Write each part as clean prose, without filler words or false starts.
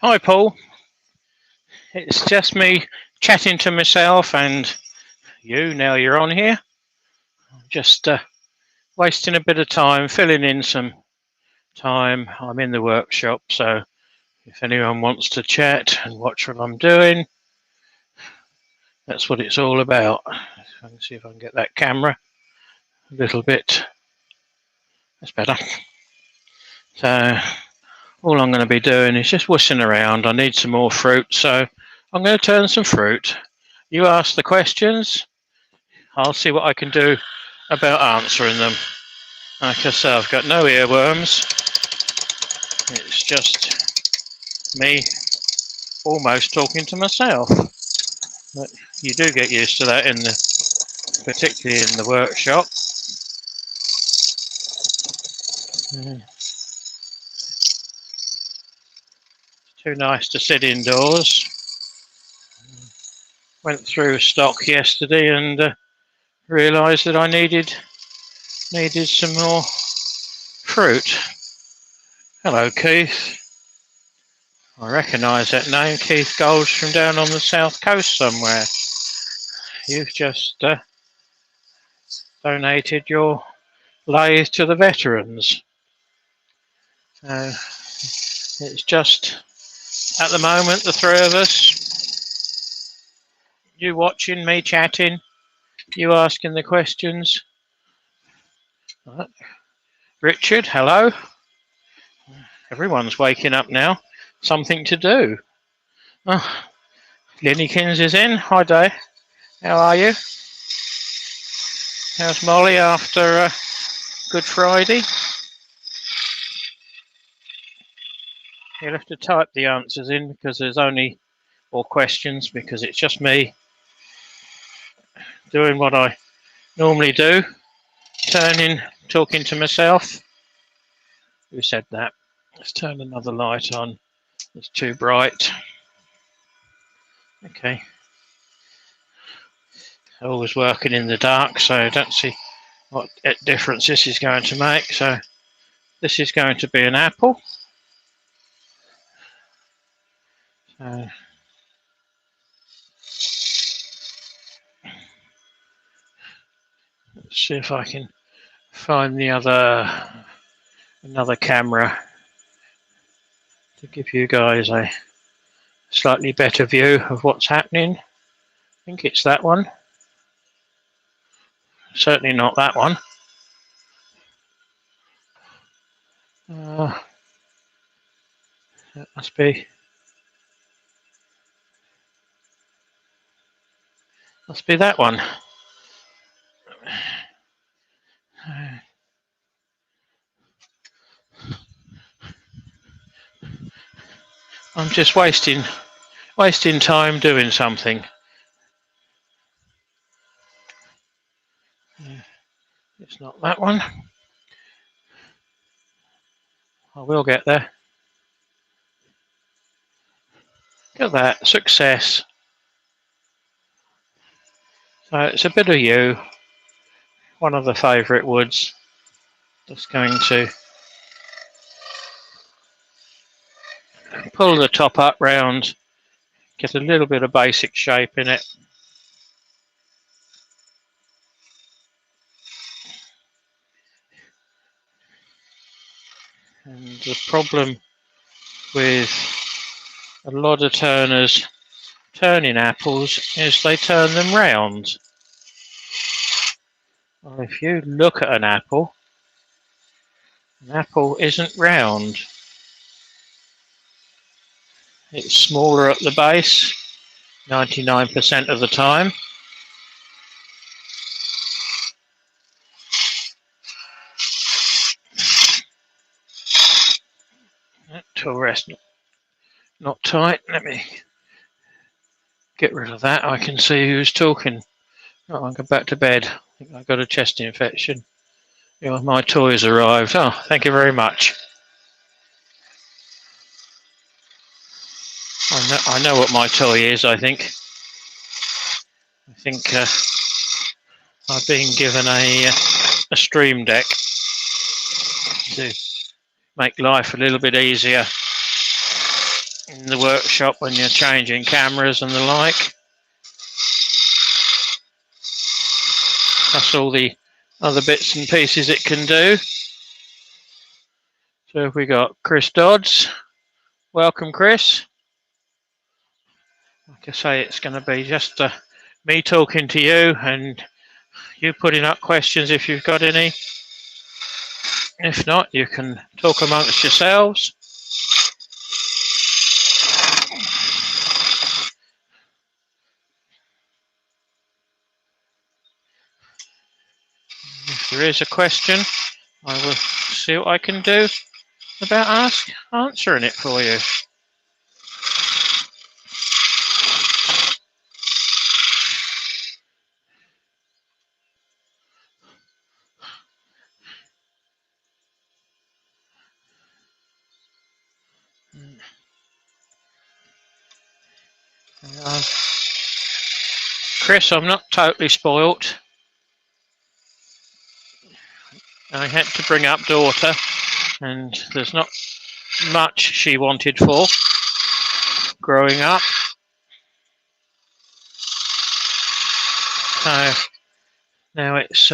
Hi, Paul. It's just me chatting to myself and you. Now you're on here. Just wasting a bit of time, filling in some time. I'm in the workshop, so if anyone wants to chat and watch what I'm doing, that's what it's all about. I can see if I can get that camera a little bit. That's better. So all I'm going to be doing is just whooshing around. I need some more fruit, so I'm going to turn some fruit. You ask the questions. I'll see what I can do about answering them. Like I say, I've got no earworms. It's just me almost talking to myself. But you do get used to that particularly in the workshop. It's too nice to sit indoors. Went through stock yesterday and realised that I needed some more fruit. Hello, Keith. I recognise that name, Keith Golds, from down on the south coast somewhere. You've just donated your lathe to the veterans. It's just, at the moment, the three of us. You watching, me chatting, you asking the questions. Richard, hello. Everyone's waking up now. Something to do. Oh, Linnykins is in. Hi, Dave. How are you? How's Molly after Good Friday? You'll have to type the answers in because there's only more questions because it's just me doing what I normally do, talking to myself. Who said that? Let's turn another light on. It's too bright. Okay. Always working in the dark, so I don't see what difference this is going to make. So this is going to be an apple. Let's see if I can find another camera to give you guys a slightly better view of what's happening. I think it's that one. Certainly not that one. That must be that one. I'm just wasting time doing something. It's not that one. I will get there. Look at that, success. So it's a bit of you. One of the favourite woods. Just going to pull the top up round, get a little bit of basic shape in it. And the problem with a lot of turners turning apples is they turn them round. Well, if you look at an apple isn't round. It's smaller at the base, 99% of the time. That tool rest not tight. Let me get rid of that. I can see who's talking. Oh, I'll go back to bed. I think I got a chest infection. You know, my toys arrived. Oh, thank you very much. I know what my toy is, I think. I've been given a Stream Deck to make life a little bit easier. in the workshop when you're changing cameras and the like. That's all the other bits and pieces it can do. So if we got Chris Dodds, welcome Chris. Like I say, it's going to be just me talking to you and you putting up questions if you've got any. If not, you can talk amongst yourselves. If there is a question, I will see what I can do about answering it for you. Chris, I'm not totally spoilt. I had to bring up daughter, and there's not much she wanted for growing up. So now it's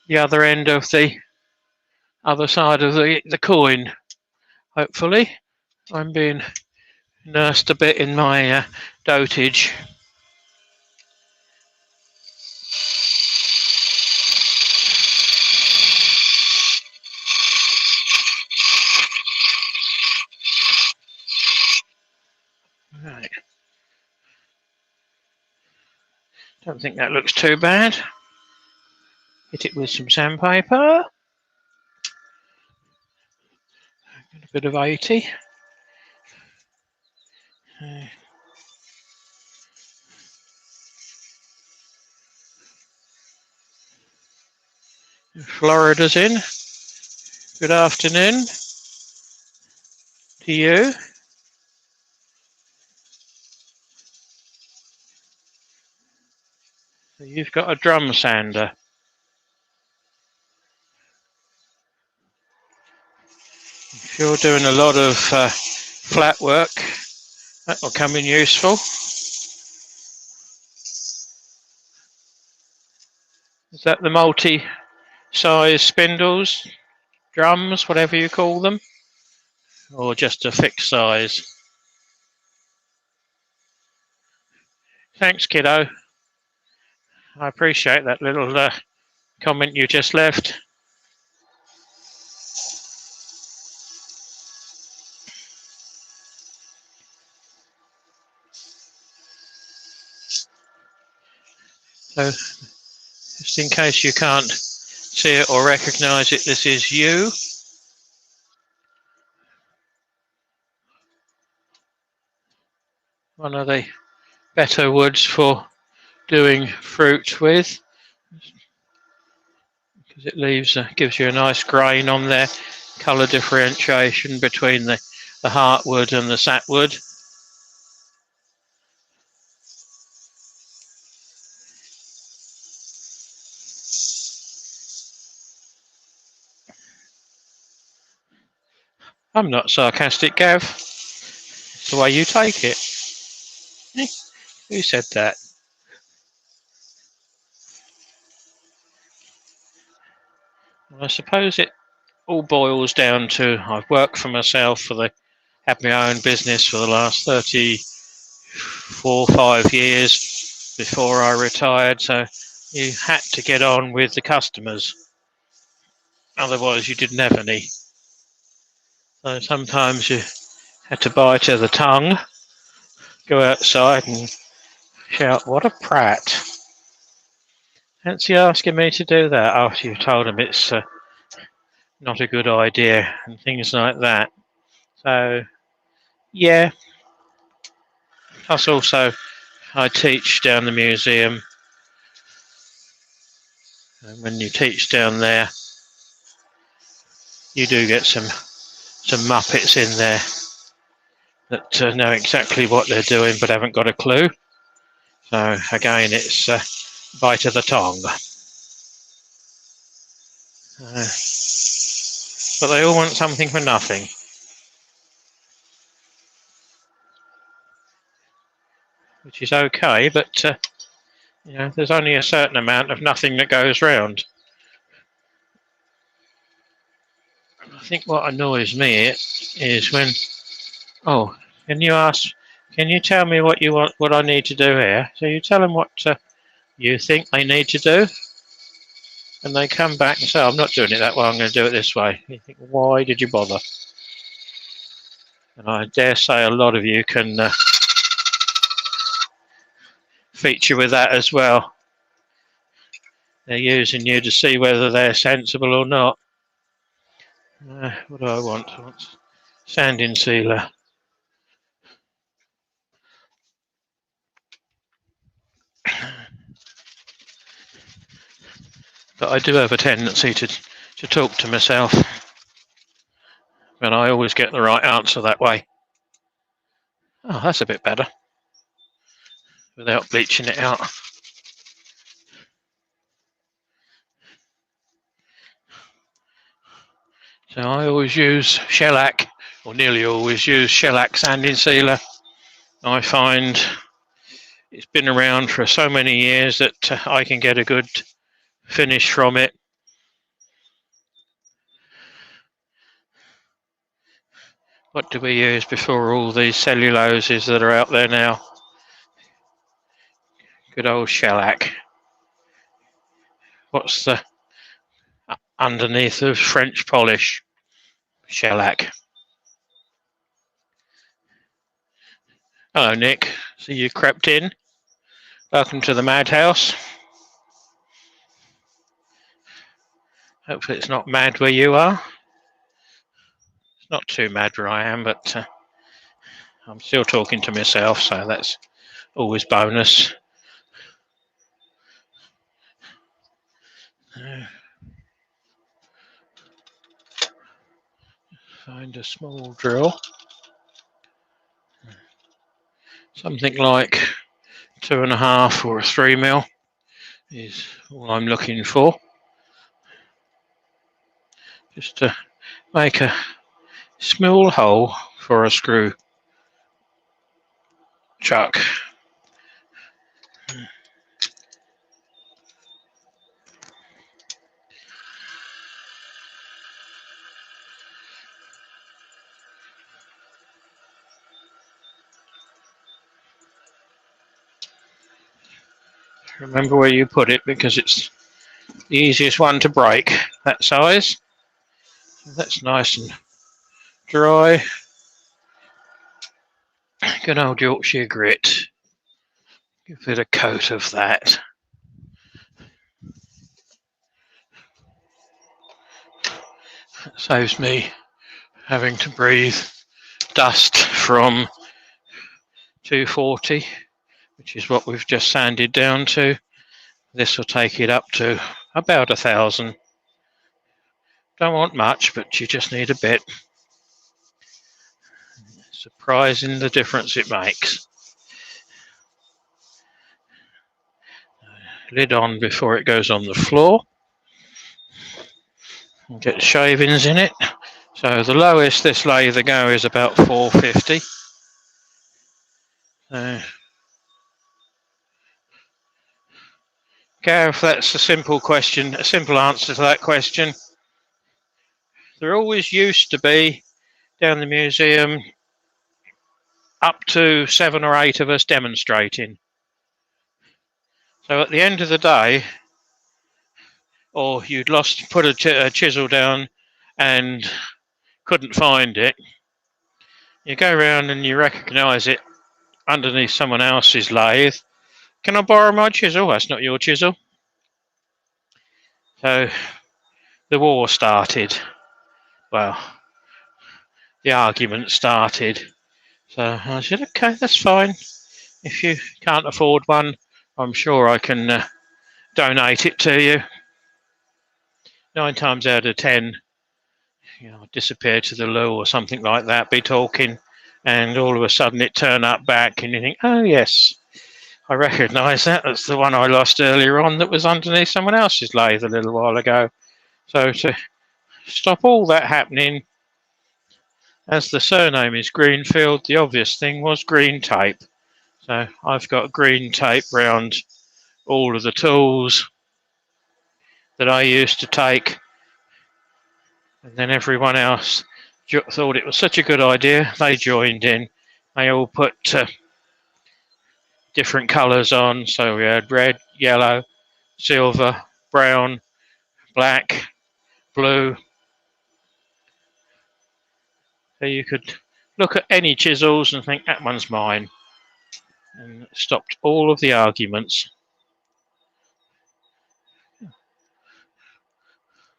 the other end of the other side of the coin. Hopefully, I'm being nursed a bit in my dotage. Right. Don't think that looks too bad. Hit it with some sandpaper. Got a bit of 80. Florida's in. Good afternoon to you. So you've got a drum sander. If you're doing a lot of flat work, that will come in useful. Is that the multi-size spindles, drums, whatever you call them? Or just a fixed size? Thanks, kiddo. I appreciate that little comment you just left. So, just in case you can't see it or recognise it, this is yew. One of the better woods for doing fruit with, because it gives you a nice grain on there, colour differentiation between the heartwood and the sapwood. I'm not sarcastic, Gav. It's the way you take it. Who said that? Well, I suppose it all boils down to I've worked for myself had my own business for the last 5 years before I retired, so you had to get on with the customers. Otherwise you didn't have any. So sometimes you had to bite to the tongue, go outside and shout, "What a prat." Fancy asking me to do that after you've told them it's not a good idea and things like that. So, yeah. Plus also, I teach down the museum. And when you teach down there, you do get some muppets in there that know exactly what they're doing but haven't got a clue. So again, it's bite of the tongue. But they all want something for nothing. which is okay, but there's only a certain amount of nothing that goes round. I think what annoys me is when, oh, can you tell me what you want, what I need to do here? So you tell them what you think they need to do, and they come back and say, I'm not doing it that way, I'm going to do it this way. You think, why did you bother? And I dare say a lot of you can feature with that as well. They're using you to see whether they're sensible or not. What do I want? I want sanding sealer. But I do have a tendency to talk to myself, and I always get the right answer that way. Oh, that's a bit better, without bleaching it out. So I always use shellac, or nearly always use shellac sanding sealer. I find it's been around for so many years that I can get a good finish from it. What do we use before all these celluloses that are out there now? Good old shellac. What's the underneath of French polish? Shellac. Hello, Nick. So you crept in. Welcome to the madhouse. Hopefully it's not mad where you are. It's not too mad where I am, but I'm still talking to myself, so that's always bonus. Find a small drill. Something like 2.5 or 3 mil is all I'm looking for. Just to make a small hole for a screw chuck. Remember where you put it, because it's the easiest one to break, that size. That's nice and dry. Good old Yorkshire grit. Give it a coat of that. That saves me having to breathe dust from 240, which is what we've just sanded down to. This will take it up to about 1,000. Don't want much, but you just need a bit. Surprising the difference it makes. Lid on before it goes on the floor. And get shavings in it. So the lowest this lathe will go is about 450. Gareth, that's a simple question, a simple answer to that question. There always used to be, down the museum, up to 7 or 8 of us demonstrating. So at the end of the day, or you'd put a chisel down and couldn't find it, you go around and you recognise it underneath someone else's lathe. Can I borrow my chisel? That's not your chisel. So the war started. Well, the argument started. So I said, okay, that's fine. If you can't afford one, I'm sure I can donate it to you. 9 times out of 10, disappear to the loo or something like that, be talking, and all of a sudden it turn up back and you think, oh yes, I recognise that. That's the one I lost earlier on that was underneath someone else's lathe a little while ago. So to stop all that happening, as the surname is Greenfield, the obvious thing was green tape. So I've got green tape round all of the tools that I used to take, and then everyone else thought it was such a good idea, they joined in. They all put different colours on, so we had red, yellow, silver, brown, black, blue. So you could look at any chisels and think that one's mine, and it stopped all of the arguments.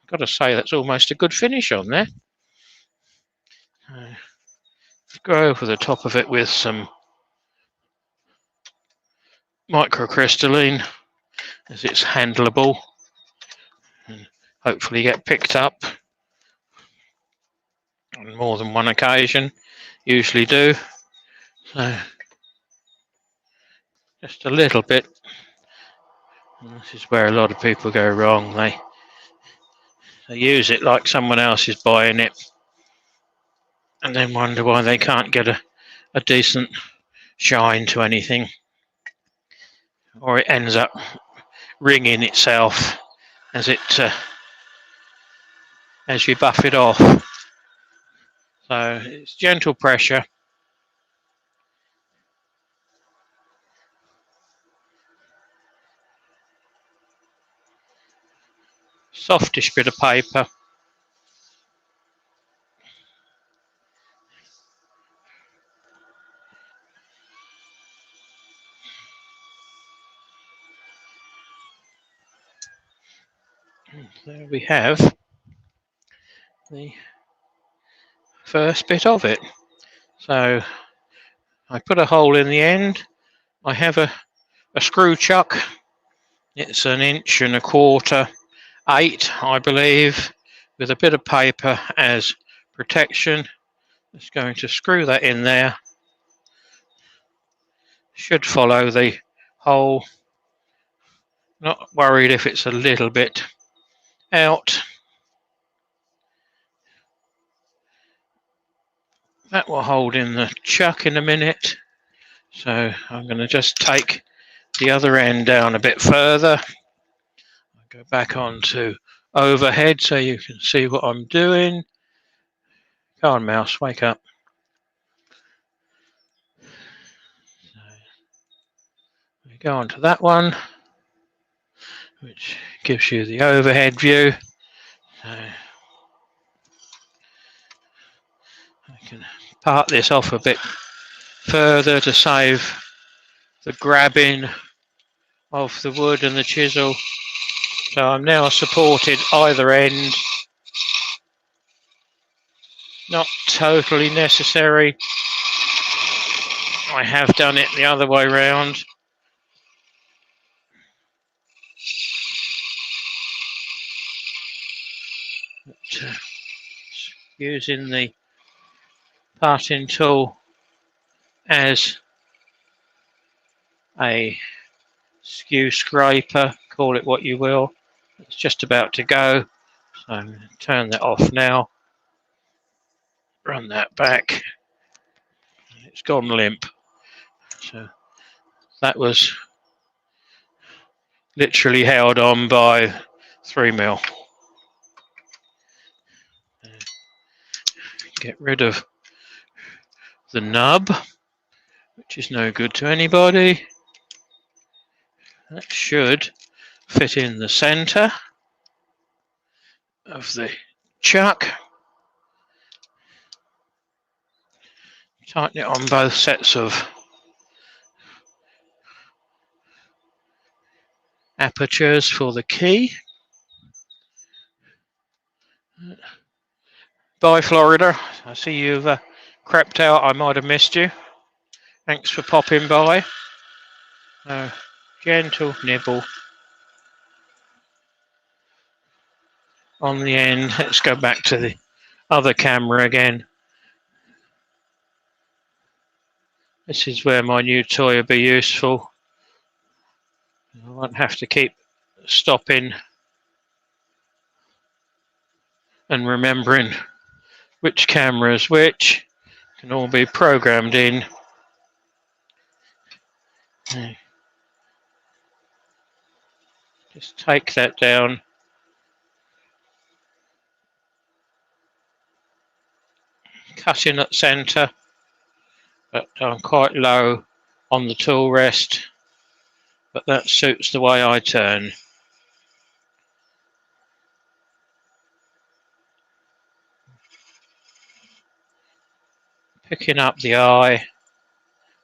Got to say, that's almost a good finish on there. Go over the top of it with some microcrystalline, as it's handleable, and hopefully get picked up on more than one occasion. Usually do. So just a little bit. And this is where a lot of people go wrong. They use it like someone else is buying it, and then wonder why they can't get a decent shine to anything, or it ends up ringing itself as you buff it off. So it's gentle pressure. Softish bit of paper. There we have the first bit of it. So I put a hole in the end. I have a screw chuck. It's 1.25 inches, 8 I believe, with a bit of paper as protection. Just going to screw that in there. Should follow the hole. Not worried if it's a little bit out. That will hold in the chuck in a minute. So I'm going to just take the other end down a bit further. I'll go back onto overhead so you can see what I'm doing. Come on, mouse, wake up. So we go on to that one, which gives you the overhead view. So I can part this off a bit further to save the grabbing of the wood and the chisel. So I'm now supported either end. Not totally necessary. I have done it the other way round. But, using the parting tool as a skew scraper, call it what you will. It's just about to go, so I'm going to turn that off now. Run that back. It's gone limp. So that was literally held on by 3mm. Get rid of the nub, which is no good to anybody. That should fit in the center of the chuck. Tighten it on both sets of apertures for the key. Bye, Florida. I see you've crept out. I might have missed you. Thanks for popping by. Gentle nibble on the end. Let's go back to the other camera again. This is where my new toy will be useful. I won't have to keep stopping and remembering which camera is which. Can all be programmed in. Just take that down. Cutting at centre, but I'm quite low on the tool rest, but that suits the way I turn. Picking up the eye,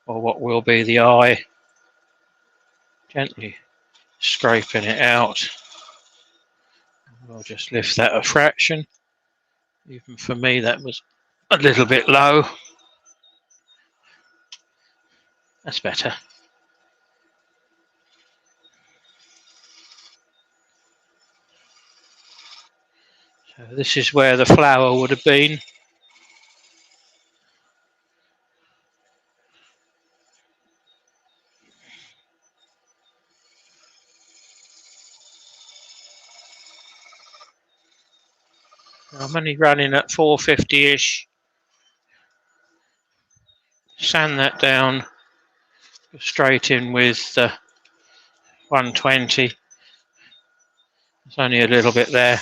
or what will be the eye, gently scraping it out. I'll just lift that a fraction. Even for me, that was a little bit low. That's better. So this is where the flower would have been. I'm only running at 450-ish. Sand that down, straight in with the 120. There's only a little bit there.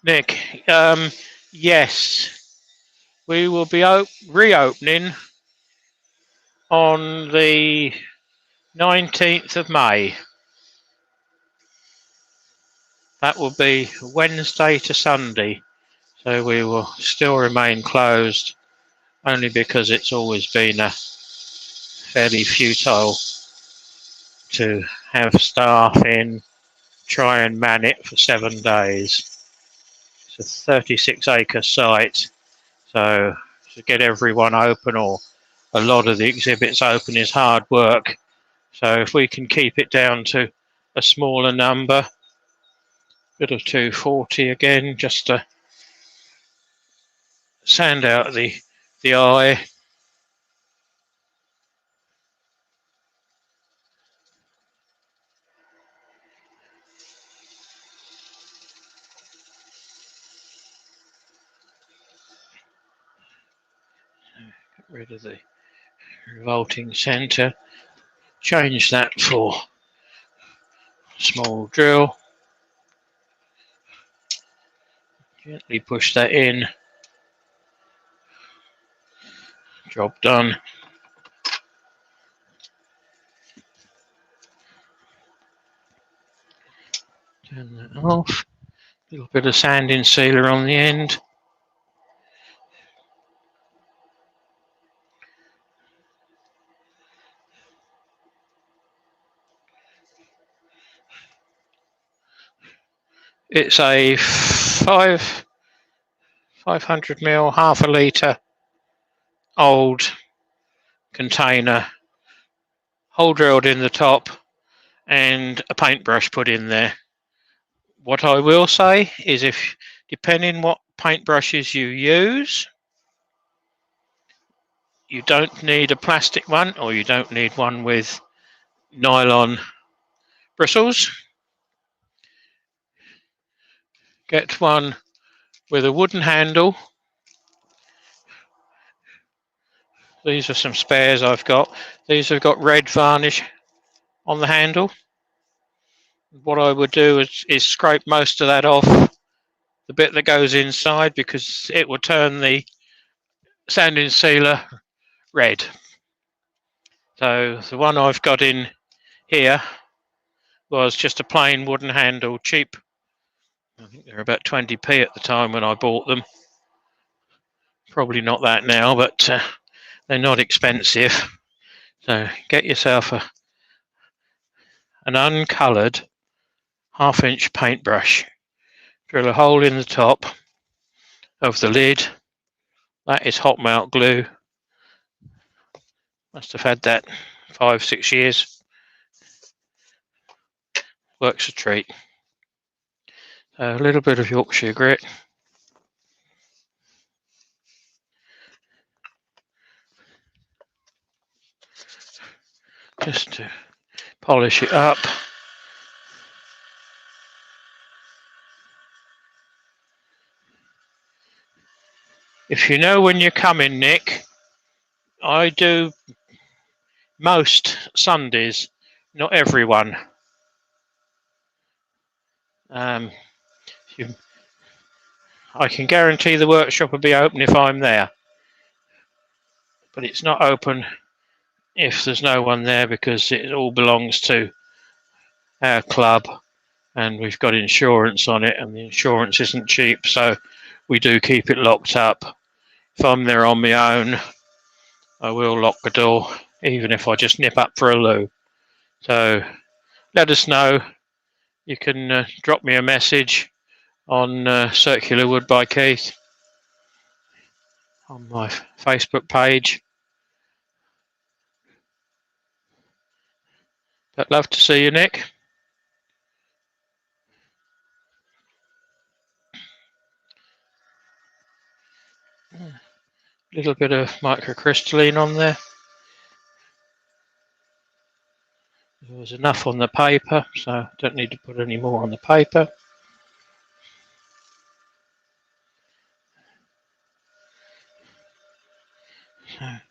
Nick, yes, we will be reopening on the 19th of May. That will be Wednesday to Sunday, so we will still remain closed, only because it's always been fairly futile to have staff in, try and man it for 7 days. It's a 36-acre site, so to get everyone open, or a lot of the exhibits open, is hard work. So if we can keep it down to a smaller number, bit of 240 again, just to sand out the eye. Get rid of the revolting centre. Change that for small drill. Gently push that in. Job done. Turn that off. A little bit of sanding sealer on the end. It's a 500ml, half a litre old container, hole drilled in the top and a paintbrush put in there. What I will say is, if depending what paintbrushes you use, you don't need a plastic one, or you don't need one with nylon bristles. Get one with a wooden handle. These are some spares I've got. These have got red varnish on the handle. What I would do is scrape most of that off, the bit that goes inside, because it will turn the sanding sealer red. So the one I've got in here was just a plain wooden handle, cheap. I think they were about 20p at the time when I bought them. Probably not that now, but they're not expensive. So get yourself an uncoloured 1/2-inch paintbrush. Drill a hole in the top of the lid. That is hot melt glue. Must have had that 5-6 years. Works a treat. A little bit of Yorkshire grit. Just to polish it up. If you know when you're coming, Nick, I do most Sundays, not everyone. I can guarantee the workshop will be open if I'm there, but it's not open if there's no one there, because it all belongs to our club and we've got insurance on it, and the insurance isn't cheap, so we do keep it locked up. If I'm there on my own, I will lock the door, even if I just nip up for a loo. So let us know. You can drop me a message on Circular Wood by Keith on my Facebook page. But love to see you, Nick. A little bit of microcrystalline on there. There was enough on the paper, so I don't need to put any more on the paper. So, not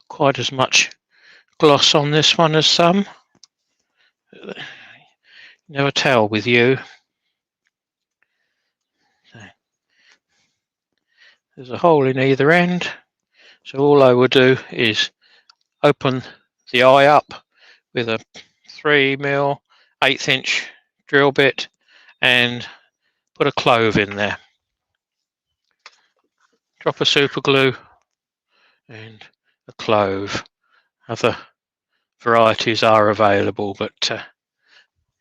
quite as much gloss on this one as some. Never tell with you. So, there's a hole in either end, so all I will do is open the eye up with a 3mm 1/8" drill bit and put a clove in there. Drop of super glue and a clove. Other varieties are available, but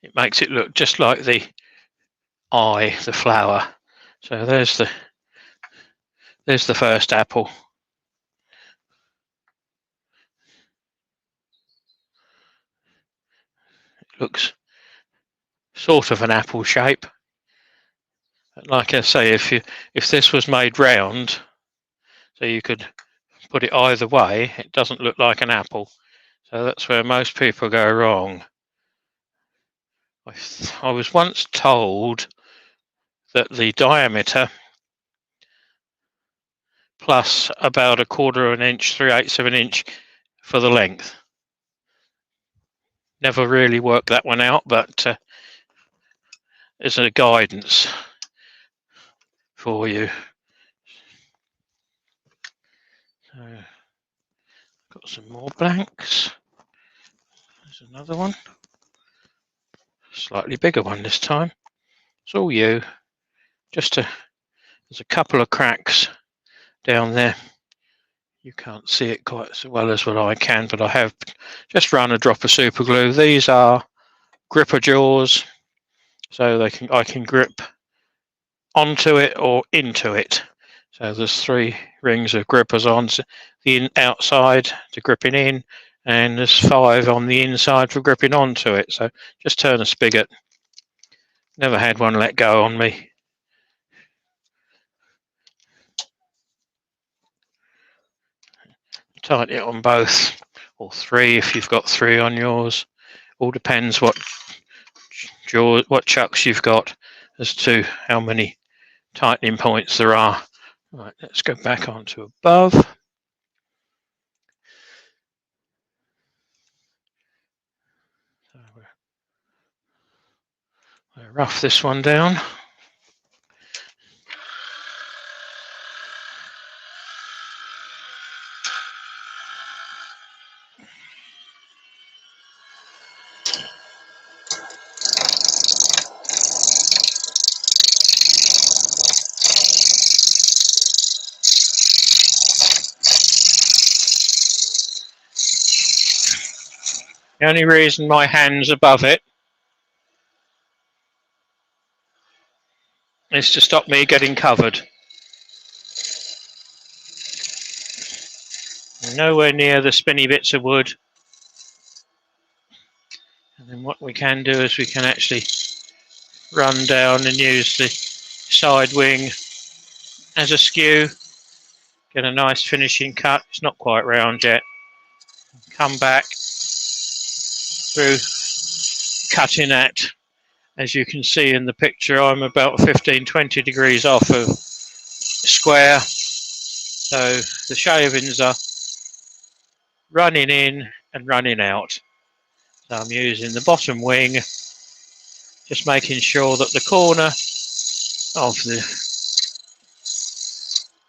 it makes it look just like the eye, the flower. So there's the first apple. It looks sort of an apple shape. Like I say, if this was made round, so you could put it either way, it doesn't look like an apple. So that's where most people go wrong. I was once told that the diameter plus about 1/4 of an inch, 3/8 of an inch for the length. Never really worked that one out, but as a guidance for you. So, got some more blanks. There's another one. Slightly bigger one this time. It's all you. There's a couple of cracks down there. You can't see it quite so well as what I can, but I have just run a drop of super glue. These are gripper jaws, so I can grip onto it or into it. So there's 3 rings of grippers on the outside to gripping in, and there's 5 on the inside for gripping onto it. So just turn a spigot. Never had one let go on me. Tighten it on both, or 3 if you've got 3 on yours. All depends what chucks you've got as to how many tightening points there are. Right, let's go back onto above. So we'll rough this one down. The only reason my hand's above it is to stop me getting covered. Nowhere near the spinny bits of wood. And then what we can do is we can actually run down and use the side wing as a skew. Get a nice finishing cut. It's not quite round yet. Come back through cutting at As you can see in the picture, I'm about 15-20 degrees off of square, so the shavings are running in and running out. So I'm using the bottom wing, just making sure that the corner of the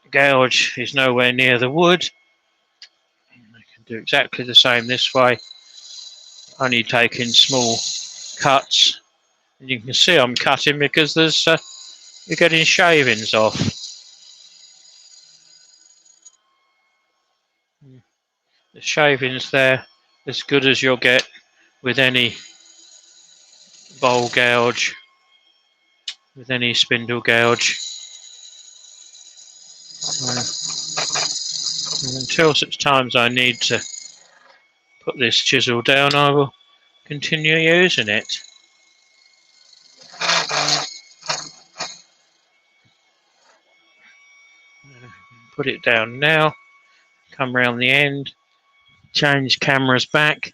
gouge is nowhere near the wood. I can do exactly the same this way, only taking small cuts. And you can see I'm cutting because there's you're getting shavings off. The shavings there, as good as you'll get with any bowl gouge, with any spindle gouge. Until such times I need to put this chisel down, I will continue using it. Put it down now, come round the end, change cameras back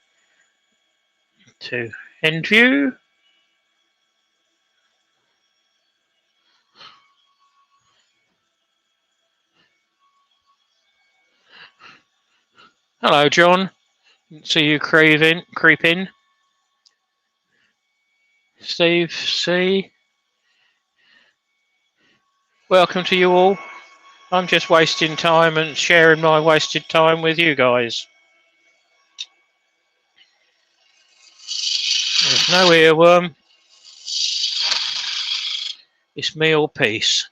to end view. Hello, John. See you creep in. Steve C. Welcome to you all. I'm just wasting time and sharing my wasted time with you guys. There's no earworm. It's meal peace.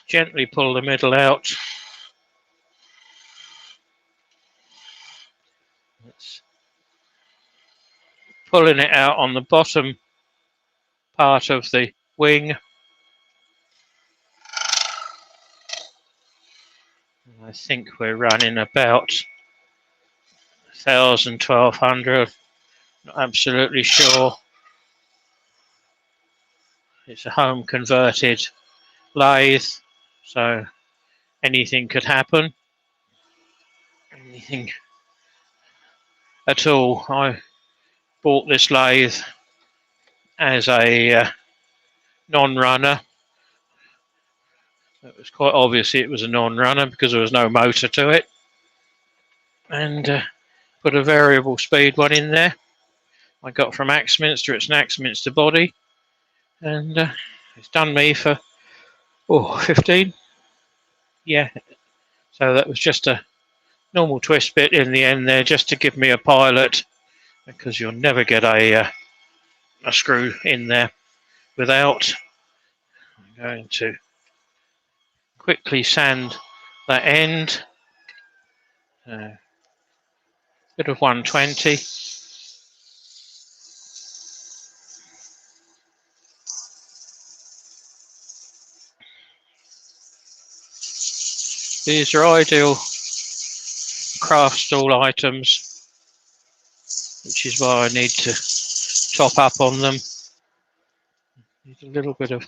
Gently pull the middle out. That's pulling it out on the bottom part of the wing. I think we're running about 1,000, 1,200. Not absolutely sure. It's a home converted lathe, so anything could happen. Anything at all. I bought this lathe as a non-runner. It was quite obvious it was a non-runner because there was no motor to it. And put a variable speed one in there. I got from Axminster. It's an Axminster body. And it's done me for 15. Yeah. So that was just a normal twist bit in the end there, just to give me a pilot, because you'll never get a screw in there without. I'm going to quickly sand that end. Bit of 120. These are ideal craft stool items, which is why I need to top up on them. Need a little bit of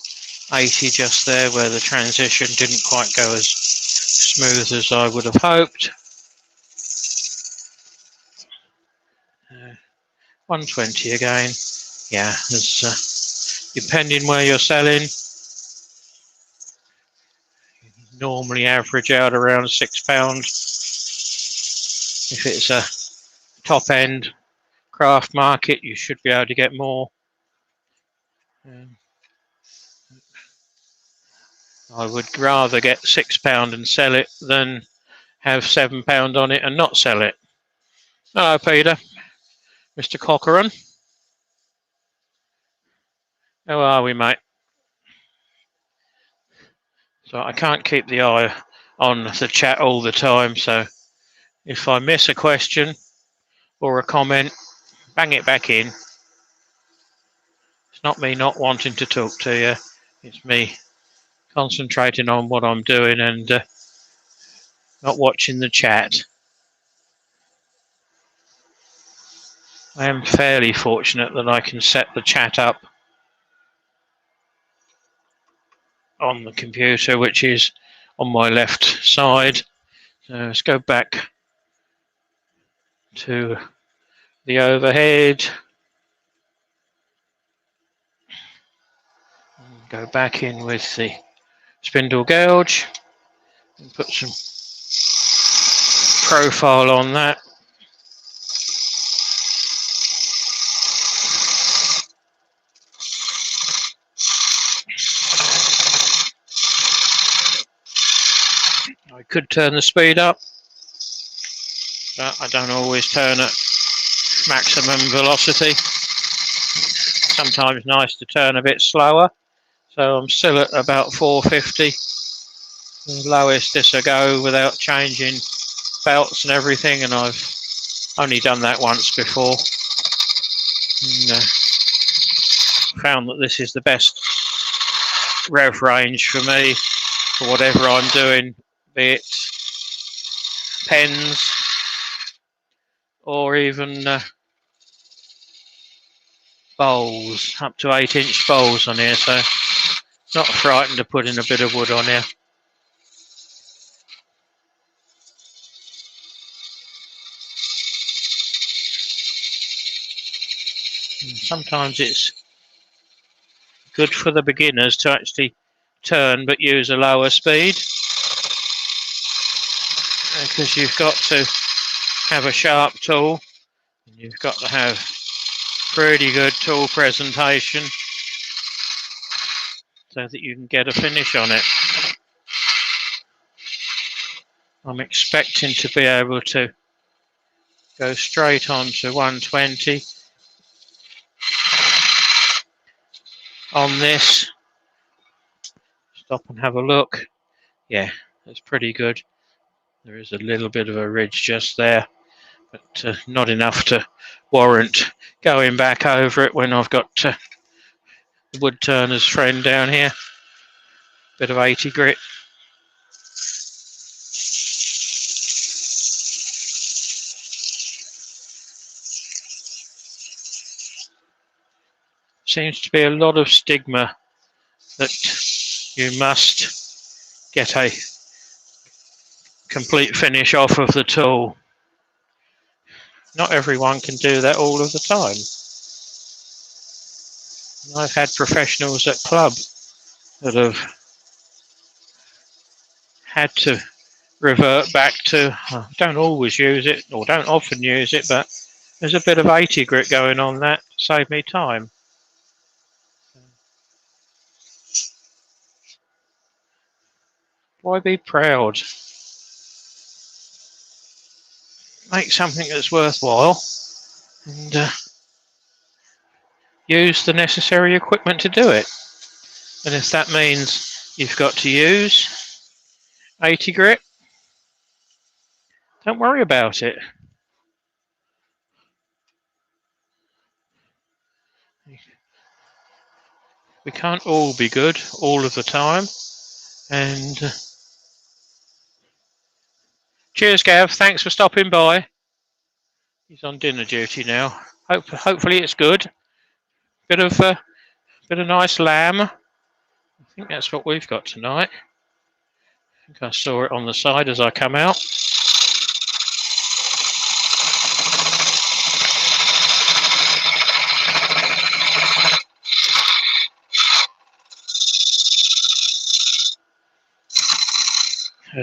80 just there where the transition didn't quite go as smooth as I would have hoped. 120 again. Yeah, there's, depending where you're selling, normally average out around £6. If it's a top end craft market, you should be able to get more. I would rather get £6 and sell it than have £7 on it and not sell it. Hello, Peter. Mr. Cochrane. How are we, mate? So I can't keep the eye on the chat all the time, so if I miss a question or a comment, bang it back in. It's not me not wanting to talk to you, it's me concentrating on what I'm doing and not watching the chat. I am fairly fortunate that I can set the chat up on the computer, which is on my left side. So let's go back to the overhead. Go back in with the spindle gouge and put some profile on that. I could turn the speed up, but I don't always turn at maximum velocity. Sometimes nice to turn a bit slower, so I'm still at about 450, the lowest this will go without changing belts and everything, and I've only done that once before and found that this is the best rev range for me for whatever I'm doing, be it pens or even bowls, up to 8-inch bowls on here, so not frightened to put in a bit of wood on here. And sometimes it's good for the beginners to actually turn but use a lower speed, because you've got to have a sharp tool and you've got to have pretty good tool presentation so that you can get a finish on it. I'm expecting to be able to go straight on to 120 on this. Stop and have a look. Yeah, that's pretty good. There is a little bit of a ridge just there, but not enough to warrant going back over it when I've got the wood turner's friend down here. Bit of 80 grit. Seems to be a lot of stigma that you must get a complete finish off of the tool. Not everyone can do that all of the time. I've had professionals at club that have had to revert back to, don't always use it or don't often use it, but there's a bit of 80 grit going on that to save me time. Why be proud? Make something that's worthwhile and use the necessary equipment to do it. And if that means you've got to use 80 grit, don't worry about it. We can't all be good all of the time. And cheers, Gav. Thanks for stopping by. He's on dinner duty now. Hopefully it's good. Bit of nice lamb. I think that's what we've got tonight. I think I saw it on the side as I come out.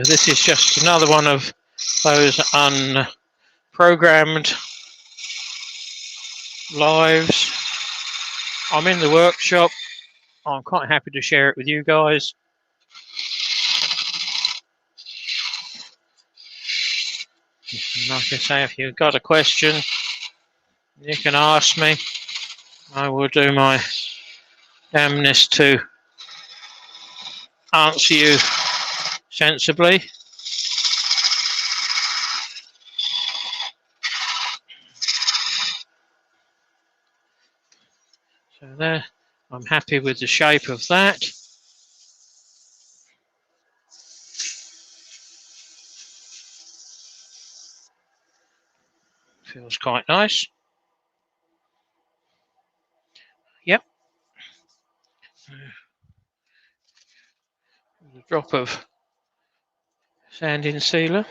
This is just another one of those unprogrammed lives. I'm in the workshop. I'm quite happy to share it with you guys. Like I say, if you've got a question, you can ask me. I will do my damnedest to answer you sensibly. So there, I'm happy with the shape of that. Feels quite nice. Yep. A drop of sanding sealer.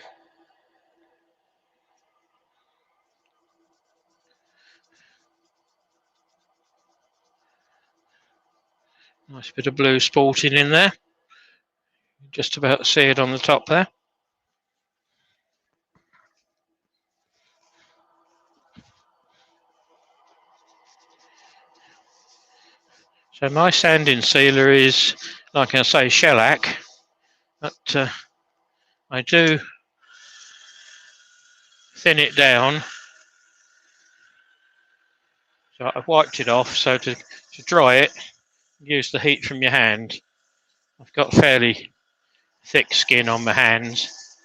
Nice bit of blue sporting in there. Just about see it on the top there. So my sanding sealer is, like I say, shellac, but I do thin it down. So I've wiped it off, so to dry it, use the heat from your hand. I've got fairly thick skin on my hands.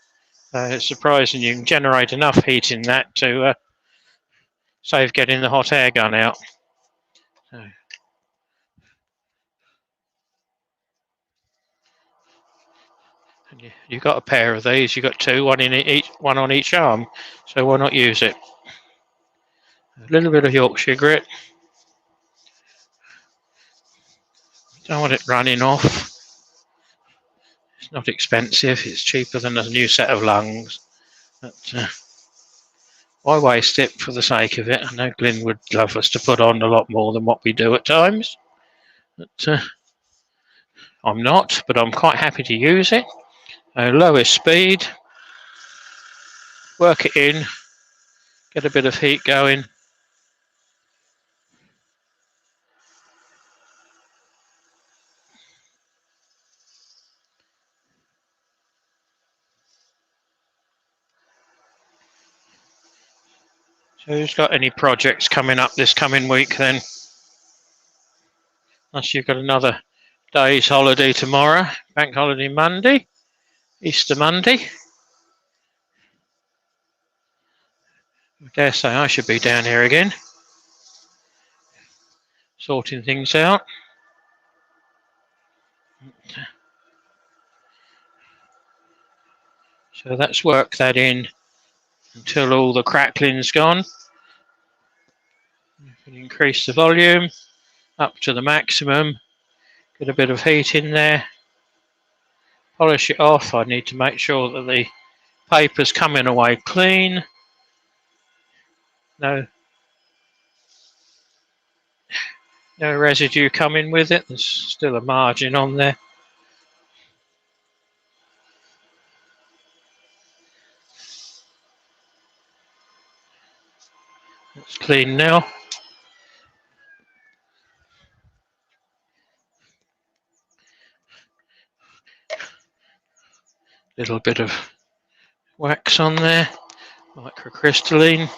It's surprising you can generate enough heat in that to save getting the hot air gun out. So, and you've got a pair of these. You've got two, one on each arm. So why not use it? A little bit of Yorkshire grit. Don't want it running off. It's not expensive. It's cheaper than a new set of lungs. But why waste it for the sake of it? I know Glyn would love us to put on a lot more than what we do at times. But I'm not, but I'm quite happy to use it. Lowest speed. Work it in. Get a bit of heat going. So who's got any projects coming up this coming week then? Unless you've got another day's holiday tomorrow, bank holiday Monday, Easter Monday. I dare say I should be down here again, sorting things out. So let's work that in until all the crackling's gone. You can increase the volume up to the maximum. Get a bit of heat in there. Polish it off. I need to make sure that the paper's coming away clean. No residue coming with it. There's still a margin on there. It's clean now. Little bit of wax on there, microcrystalline.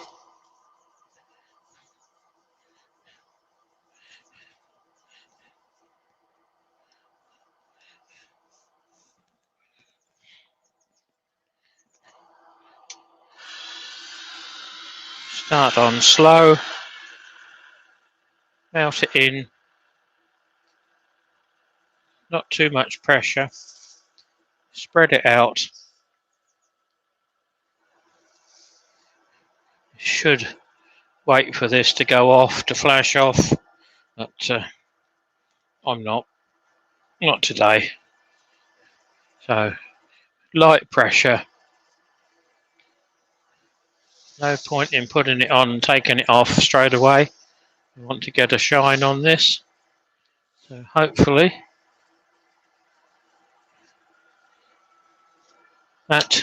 Start on slow, melt it in, not too much pressure, spread it out. Should wait for this to go off, to flash off, but I'm not today. So light pressure, no point in putting it on and taking it off straight away. I want to get a shine on this, so hopefully that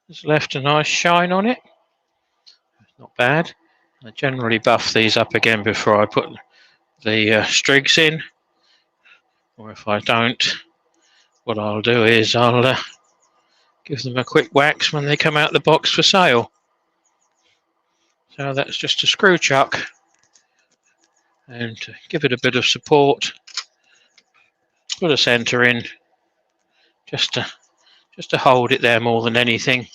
has left a nice shine on it. It's not bad. I generally buff these up again before I put the strigs in, or if I don't, what I'll do is I'll give them a quick wax when they come out the box for sale. So that's just a screw chuck, and to give it a bit of support, put a centre in, just to hold it there more than anything.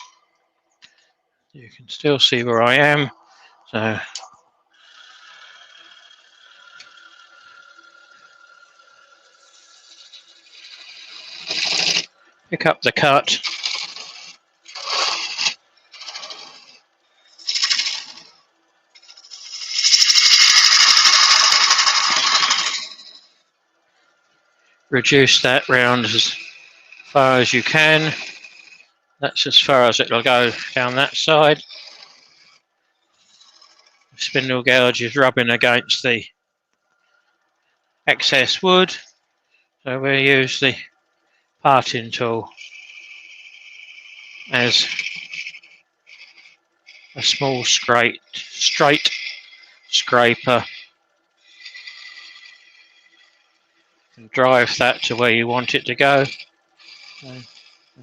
You can still see where I am, so pick up the cut. Reduce that round as far as you can. That's as far as it'll go down that side. The spindle gouge is rubbing against the excess wood, so we'll use the parting tool as a small straight scraper and drive that to where you want it to go. So I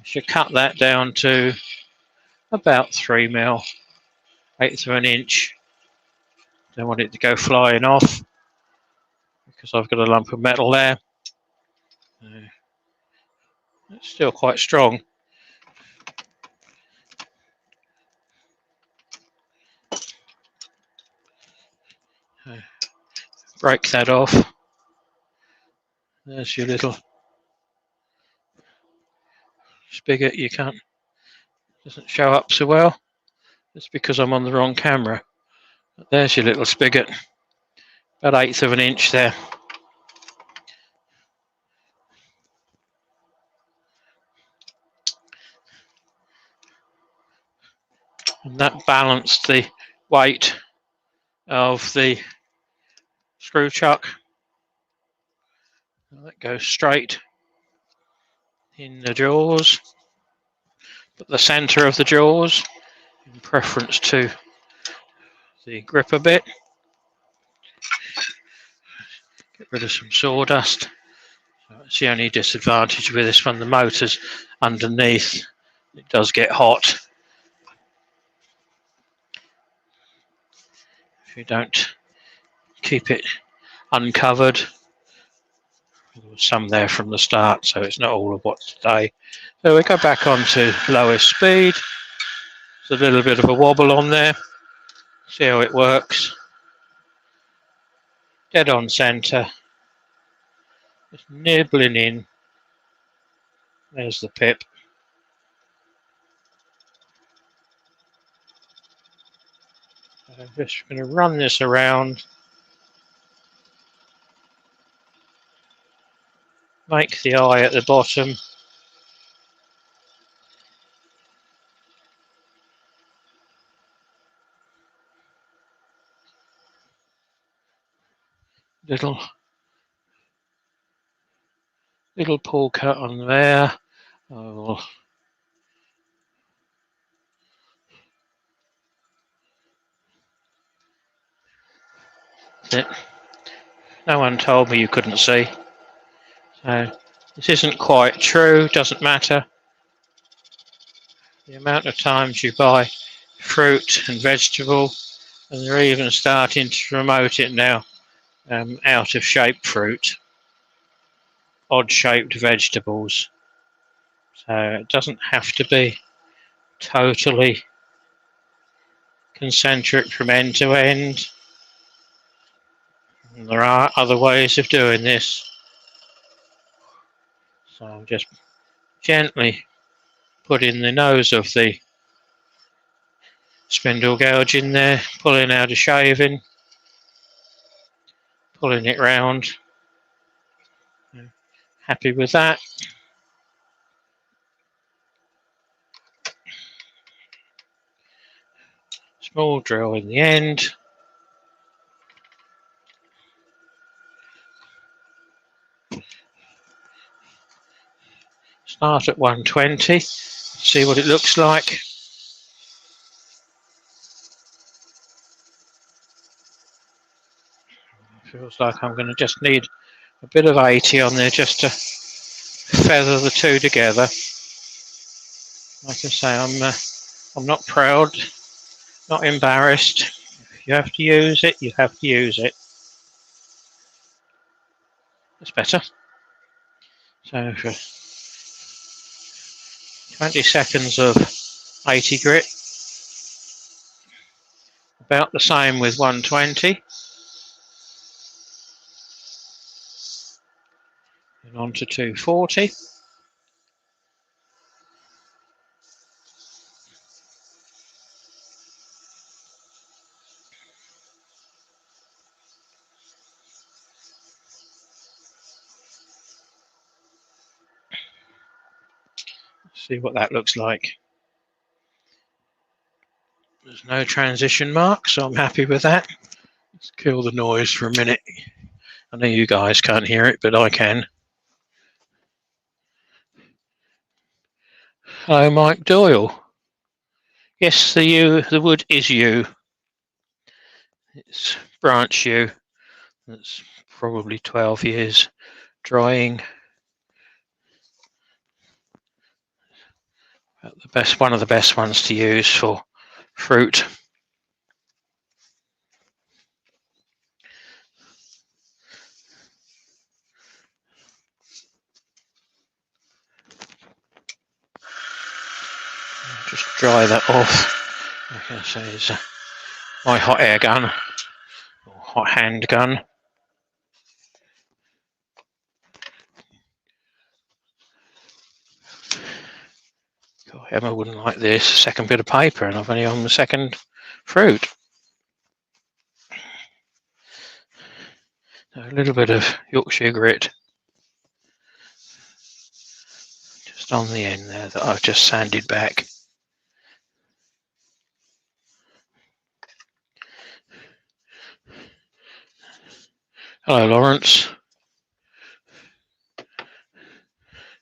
should cut that down to about 3mm, 1/8 of an inch. Don't want it to go flying off because I've got a lump of metal there. It's still quite strong. Break that off. There's your little spigot. You can't, doesn't show up so well. It's because I'm on the wrong camera. But there's your little spigot. About 1/8 of an inch there. And that balanced the weight of the screw chuck. That goes straight in the jaws, but the centre of the jaws in preference to the gripper bit. Get rid of some sawdust. That's the only disadvantage with this one. The motor's underneath. It does get hot if you don't keep it uncovered. There was some there from the start, so it's not all of what's today. So we go back on to lowest speed. There's a little bit of a wobble on there. See how it works. Dead on centre. Just nibbling in. There's the pip. I'm just going to run this around. Make the eye at the bottom. Little pull cut on there. Oh, that's it. No one told me you couldn't see. So this isn't quite true, doesn't matter. The amount of times you buy fruit and vegetable, and they're even starting to promote it now, out of shape fruit, odd shaped vegetables. So it doesn't have to be totally concentric from end to end. And there are other ways of doing this. So I'm just gently putting the nose of the spindle gouge in there, pulling out a shaving, pulling it round. Happy with that. Small drill in the end. Start at 120, see what it looks like. Feels like I'm going to just need a bit of 80 on there just to feather the two together. Like I say, I'm not proud, not embarrassed. If you have to use it, you have to use it. That's better. So for 20 seconds of 80 grit. About the same with 120. And on to 240. See what that looks like. There's no transition mark, so I'm happy with that. Let's kill the noise for a minute. I know you guys can't hear it, but I can. Hello, Mike Doyle. Yes, the wood is yew. It's branch yew. That's probably 12 years drying. One of the best ones to use for fruit. Just dry that off. Like I say, it's my hot air gun or hot hand gun. God, Emma wouldn't like this. Second bit of paper, and I've only on the second fruit. A little bit of Yorkshire grit just on the end there that I've just sanded back. Hello, Lawrence.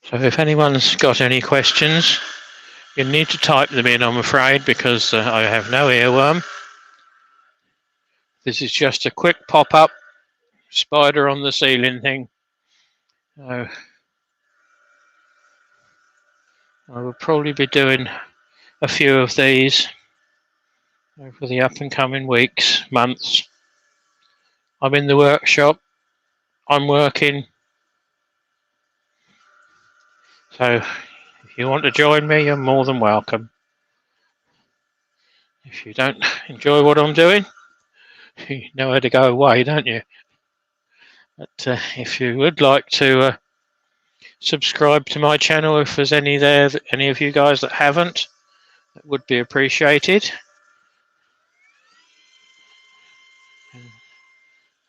So if anyone's got any questions, you need to type them in, I'm afraid, because I have no earworm. This is just a quick pop-up spider on the ceiling thing. I will probably be doing a few of these over the up and coming weeks, months. I'm in the workshop. I'm working. So if you want to join me, you're more than welcome. If you don't enjoy what I'm doing, you know where to go away, don't you? But if you would like to subscribe to my channel, if there's any of you guys that haven't, that would be appreciated.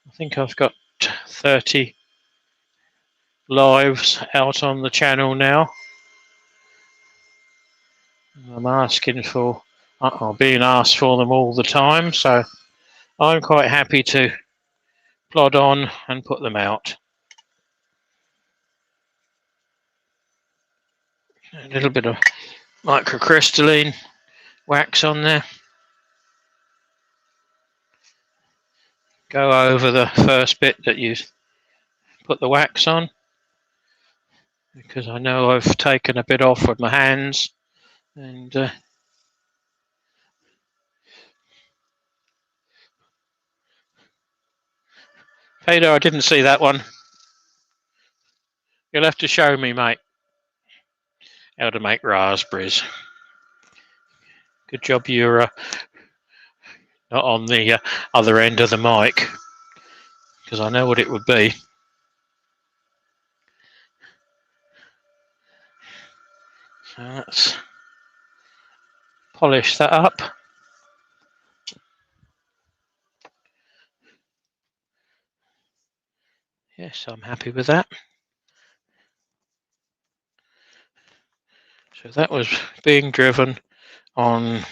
I think I've got 30 lives out on the channel now. I'm asking for, being asked for them all the time, so I'm quite happy to plod on and put them out. A little bit of microcrystalline wax on there. Go over the first bit that you put the wax on, because I know I've taken a bit off with my hands, and Peter, I didn't see that one. You'll have to show me, mate, how to make raspberries. Good job you're not on the other end of the mic, because I know what it would be. So let's polish that up. Yes, I'm happy with that. So that was being driven on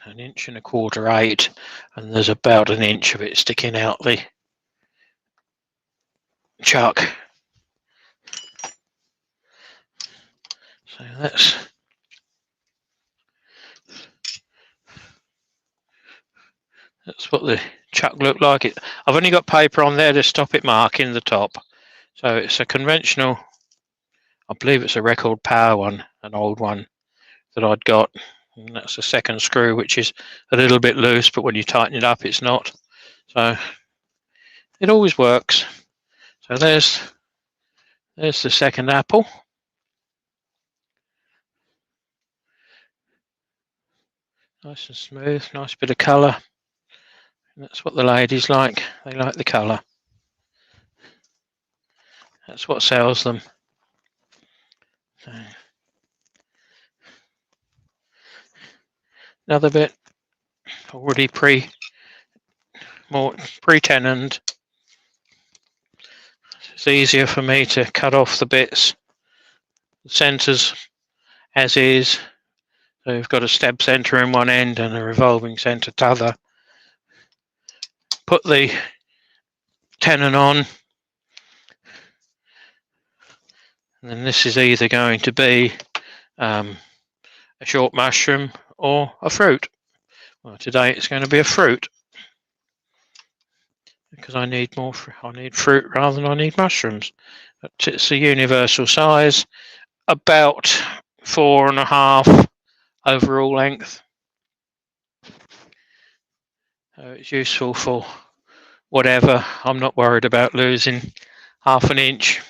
1 1/4" 8, and there's about 1 inch of it sticking out the chuck. So that's what the chuck looked like. I've only got paper on there to stop it marking the top. So it's a conventional, I believe it's a Record Power one, an old one that I'd got. And that's the second screw, which is a little bit loose, but when you tighten it up, it's not. So it always works. So there's the second apple. Nice and smooth, nice bit of colour. And that's what the ladies like. They like the colour. That's what sells them. So, another bit already pre-tenoned. It's easier for me to cut off the bits, the centres as is. So we've got a stab centre in one end and a revolving centre t'other. Put the tenon on, and then this is either going to be a short mushroom or a fruit. Well, today it's going to be a fruit because I need more. I need fruit rather than I need mushrooms. But it's a universal size, about 4.5 overall length. So it's useful for whatever. I'm not worried about losing half an inch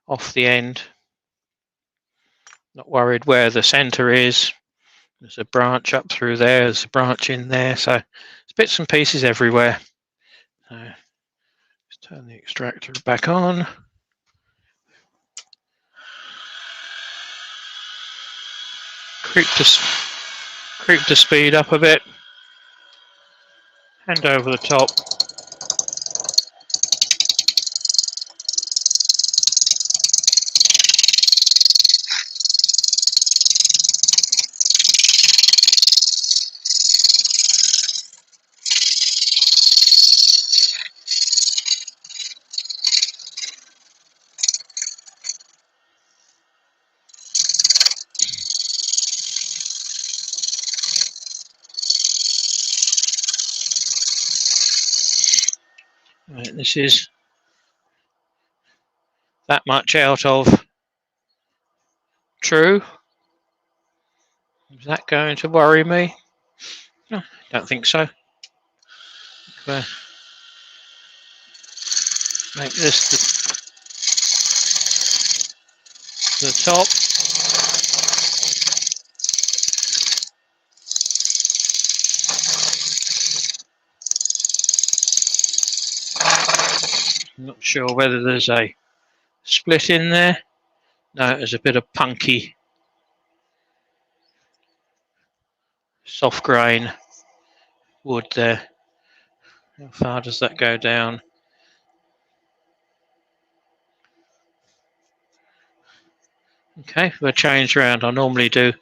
off the end. Not worried where the centre is. There's a branch up through there, there's a branch in there, so there's bits and pieces everywhere. So let's turn the extractor back on. Creep the speed up a bit. And over the top. Right, this is that much out of true. Is that going to worry me? No, don't think so. Make this the top. I'm not sure whether there's a split in there. No, there's a bit of punky, soft grain wood there. How far does that go down? Okay, we'll change around. I normally do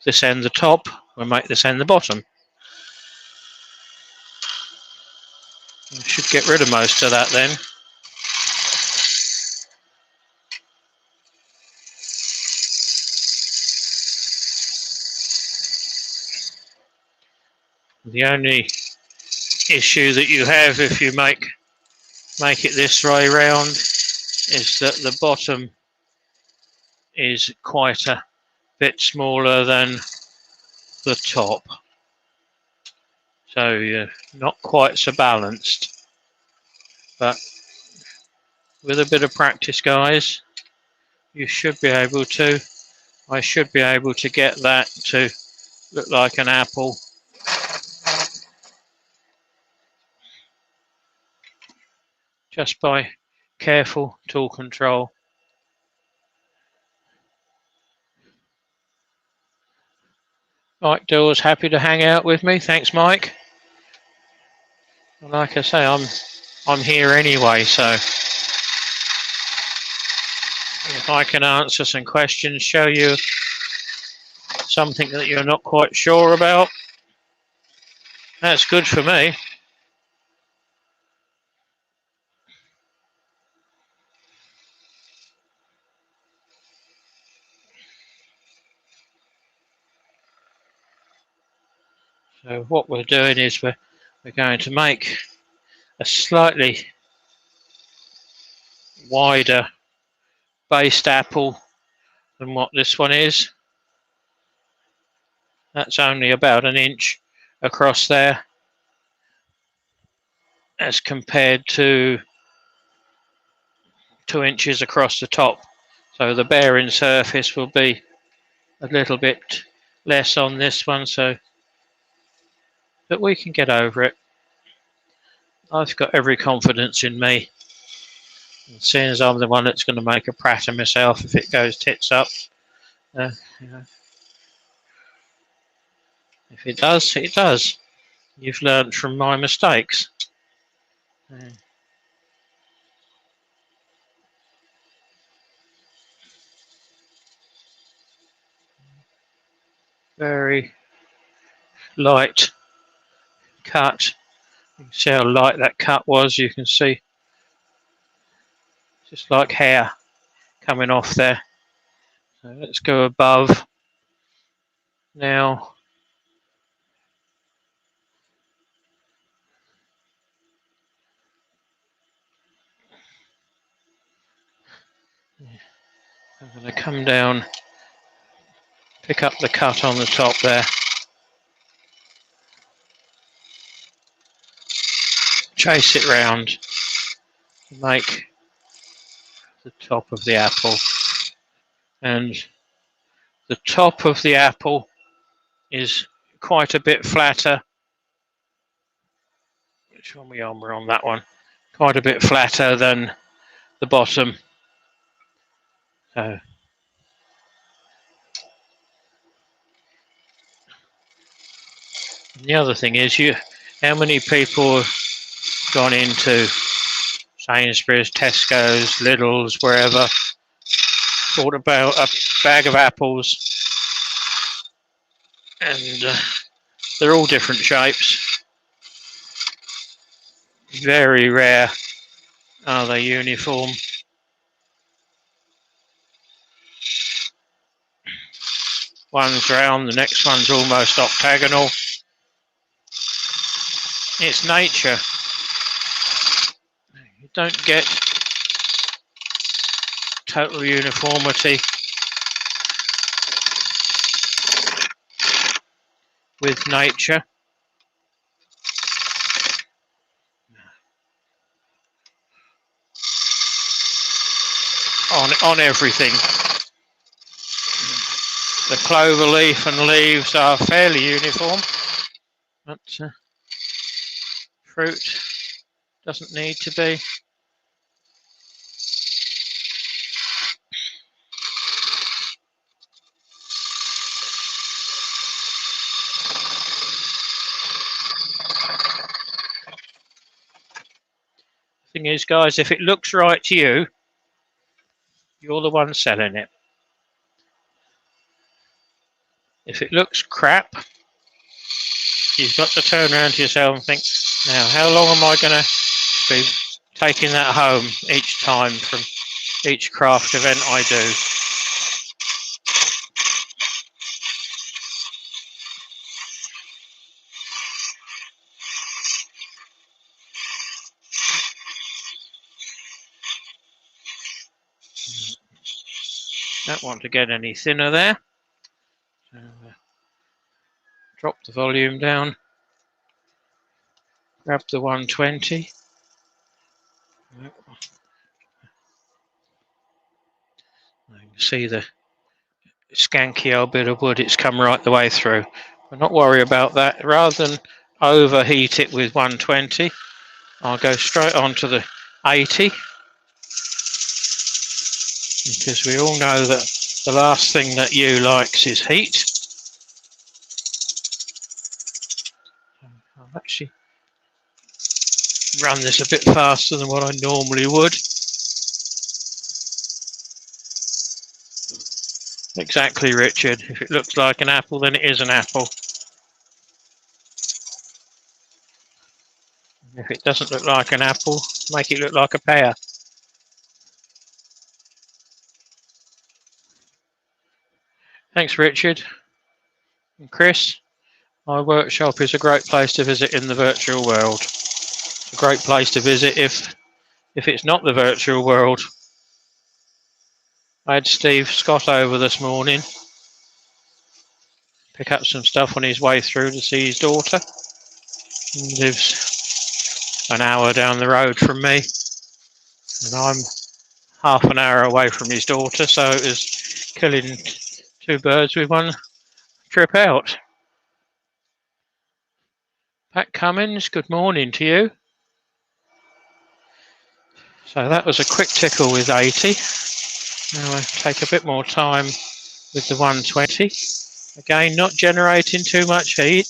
this end the top, we'll make this end the bottom. We should get rid of most of that then. The only issue that you have if you make it this way round is that the bottom is quite a bit smaller than the top, so you're not quite so balanced, but with a bit of practice, guys, you should be able to. I should be able to get that to look like an apple. Just by careful tool control. Mike Dawes happy to hang out with me. Thanks, Mike. And like I say, I'm here anyway, so if I can answer some questions, show you something that you're not quite sure about, that's good for me. So what we're doing is we're going to make a slightly wider based apple than what this one is. That's only about an inch across there as compared to 2 inches across the top. So the bearing surface will be a little bit less on this one, but we can get over it. I've got every confidence in me. And seeing as I'm the one that's going to make a prat of myself if it goes tits up. You know, if it does, it does. You've learned from my mistakes. very light cut. You can see how light that cut was. You can see just like hair coming off there. So let's go above now. I'm going to come down, pick up the cut on the top there. Chase it round to make the top of the apple. And the top of the apple is quite a bit flatter. Which one we on? We're on that one. Quite a bit flatter than the bottom. So the other thing is, how many people have gone into Sainsbury's, Tesco's, Lidl's, wherever, bought about a bag of apples, and they're all different shapes. Very rare are they uniform. One's round, the next one's almost octagonal. It's nature. You don't get total uniformity with nature. On everything. The clover leaf and leaves are fairly uniform, but fruit doesn't need to be. Thing is, guys, if it looks right to you, you're the one selling it. If it looks crap, you've got to turn around to yourself and think, now, how long am I going to be taking that home each time from each craft event I do? Don't want to get any thinner there. So, drop the volume down. Grab the 120. You can see the skanky old bit of wood, it's come right the way through. But not worry about that. Rather than overheat it with 120, I'll go straight on to the 80. Because we all know that the last thing that you likes is heat. I'll actually run this a bit faster than what I normally would. Exactly, Richard. If it looks like an apple, then it is an apple. If it doesn't look like an apple, make it look like a pear. Thanks, Richard. And Chris, my workshop is a great place to visit in the virtual world. It's a great place to visit if it's not the virtual world. I had Steve Scott over this morning, pick up some stuff on his way through to see his daughter. He lives an hour down the road from me, and I'm half an hour away from his daughter, so it was killing two birds with one trip out. Pat Cummins, good morning to you. So that was a quick tickle with 80. Now I take a bit more time with the 120. Again, not generating too much heat.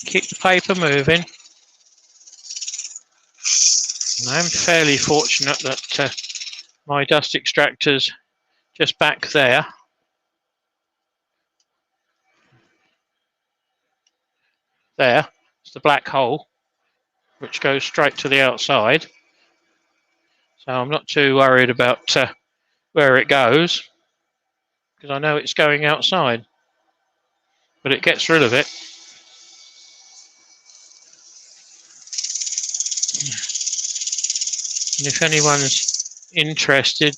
Keep the paper moving. And I'm fairly fortunate that my dust extractors just back there. There, it's the black hole, which goes straight to the outside. So I'm not too worried about where it goes, because I know it's going outside. But it gets rid of it. And if anyone's interested,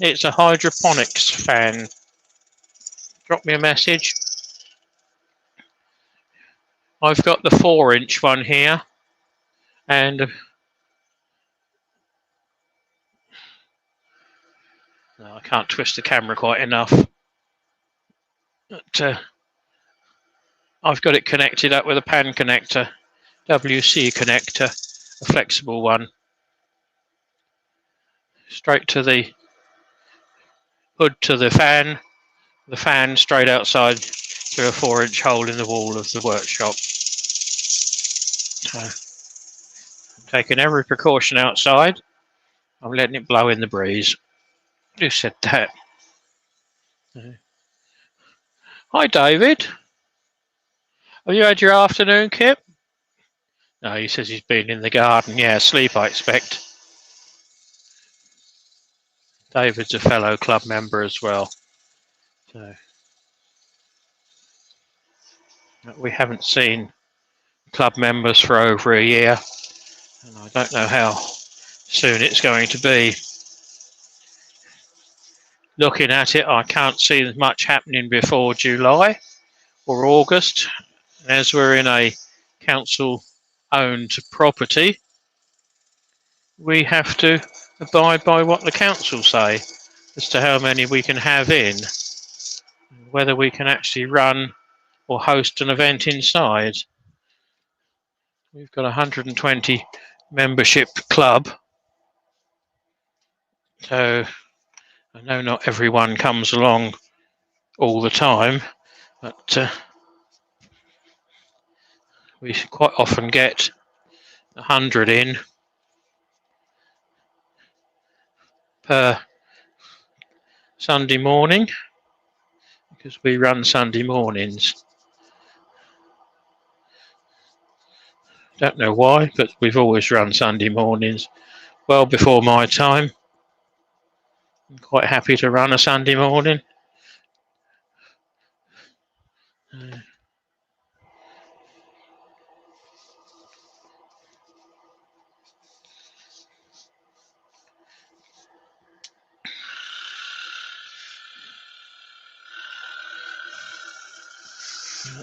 it's a hydroponics fan. Drop me a message. I've got the 4-inch one here, and no, I can't twist the camera quite enough. But I've got it connected up with a pan connector, WC connector, a flexible one, straight to the hood to the fan straight outside through a 4-inch hole in the wall of the workshop. So, I'm taking every precaution outside. I'm letting it blow in the breeze. Who said that? Hi, David. Have you had your afternoon, Kip? No, he says he's been in the garden. Yeah, asleep, I expect. David's a fellow club member as well. So, we haven't seen club members for over a year, and I don't know how soon it's going to be. Looking at it, I can't see much happening before July or August. As we're in a council-owned property, we have to abide by what the council say as to how many we can have in, whether we can actually run or host an event inside. We've got a 120 membership club, so I know not everyone comes along all the time, but we quite often get 100 in per Sunday morning, because we run Sunday mornings. Don't know why, but we've always run Sunday mornings well before my time. I'm quite happy to run a Sunday morning.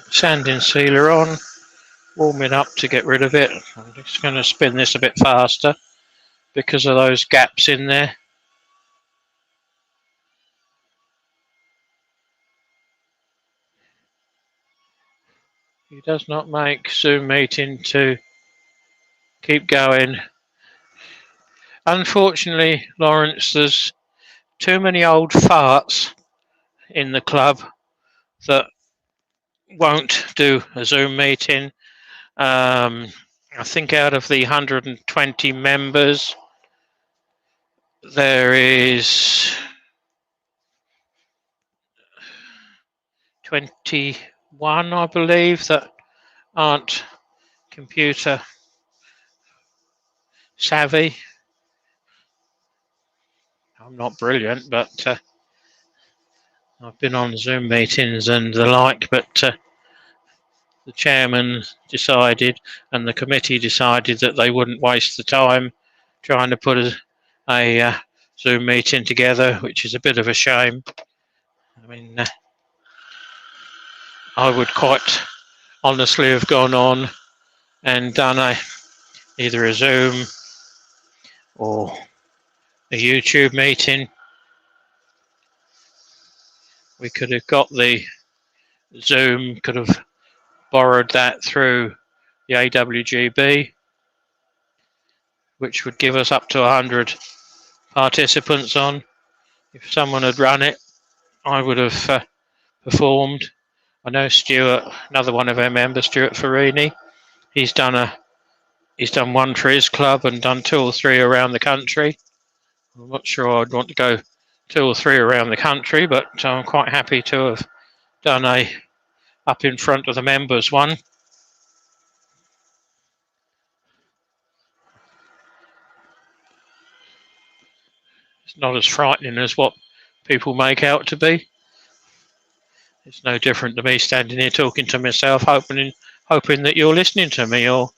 Sanding sealer on, warming up to get rid of it. I'm just going to spin this a bit faster because of those gaps in there. He does not make Zoom meeting to keep going. Unfortunately, Lawrence, there's too many old farts in the club that won't do a Zoom meeting. I think out of the 120 members, there is 21, I believe, that aren't computer savvy. I'm not brilliant, but I've been on Zoom meetings and the like, but the chairman decided and the committee decided that they wouldn't waste the time trying to put a Zoom meeting together, which is a bit of a shame. I mean, I would quite honestly have gone on and done either a Zoom or a YouTube meeting. We could have got the Zoom, could have borrowed that through the AWGB, which would give us up to 100 participants on. If someone had run it, I would have performed. I know Stuart, another one of our members, Stuart Farini, he's done one for his club and done 2 or 3 around the country. I'm not sure I'd want to go 2 or 3 around the country, but I'm quite happy to have done a up in front of the members one. It's not as frightening as what people make out to be. It's no different to me standing here talking to myself, hoping that you're listening to me, or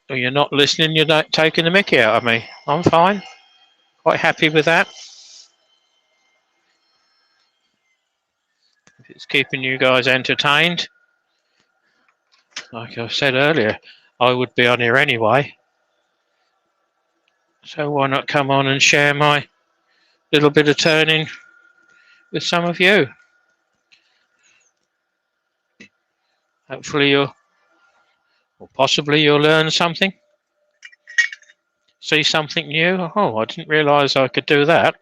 you're not listening, you're not taking the mickey out of me. I'm fine. Quite happy with that. If it's keeping you guys entertained, like I said earlier, I would be on here anyway. So why not come on and share my little bit of turning with some of you? Hopefully or possibly you'll learn something. See something new. Oh, I didn't realise I could do that,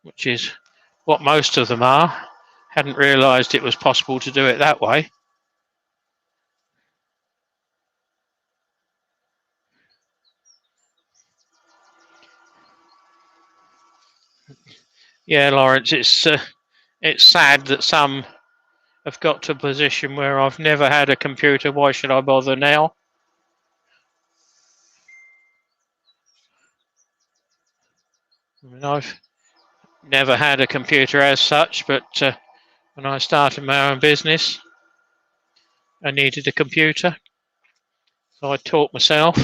which is what most of them are. Hadn't realised it was possible to do it that way. Yeah, Lawrence, it's sad that some have got to a position where I've never had a computer. Why should I bother now? I mean, I've never had a computer as such, but when I started my own business, I needed a computer, so I taught myself.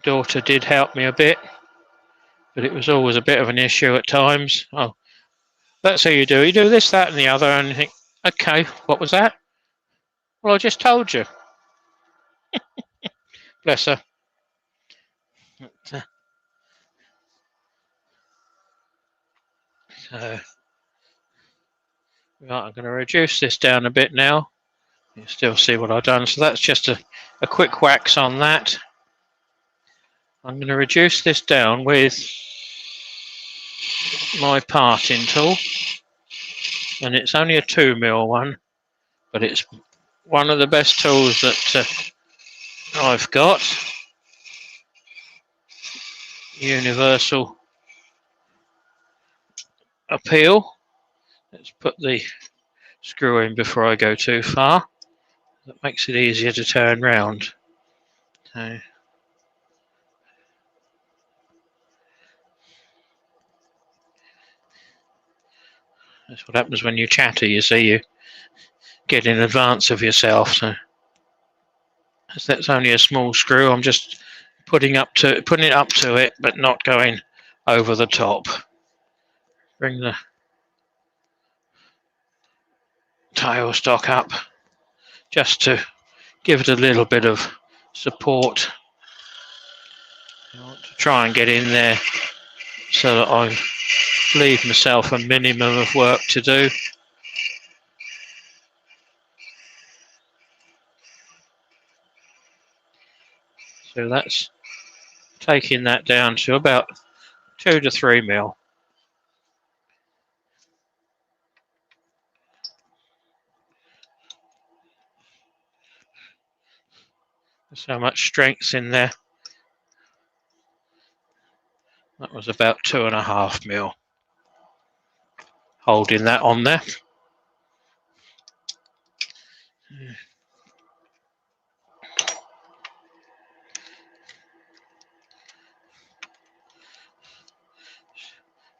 Daughter did help me a bit, but it was always a bit of an issue at times. Oh, that's how you do. You do this, that, and the other, and you think, okay, what was that? Well, I just told you. Bless her. But, so, right, I'm going to reduce this down a bit now. You still see what I've done. So that's just a quick wax on that. I'm going to reduce this down with my parting tool. And it's only a 2mm one, but it's one of the best tools that I've got. Universal appeal. Let's put the screw in before I go too far. That makes it easier to turn round. So, that's what happens when you chatter, you see, you get in advance of yourself. So as that's only a small screw, I'm just putting it up to it, but not going over the top. Bring the tailstock up just to give it a little bit of support. I want to try and get in there so that I leave myself a minimum of work to do. So that's taking that down to about 2 to 3mm. So much strength in there. That was about 2.5mm. Holding that on there.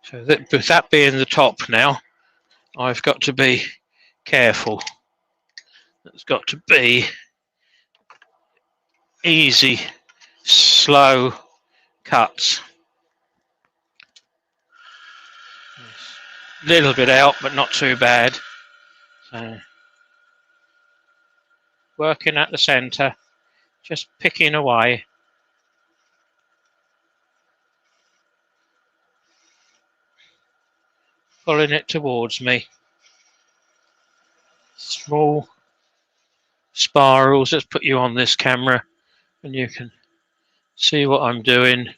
So with that being the top now, I've got to be careful. It's got to be easy, slow cuts. A little bit out, but not too bad. So, working at the centre, just picking away. Pulling it towards me. Small spirals. Let's put you on this camera and you can see what I'm doing.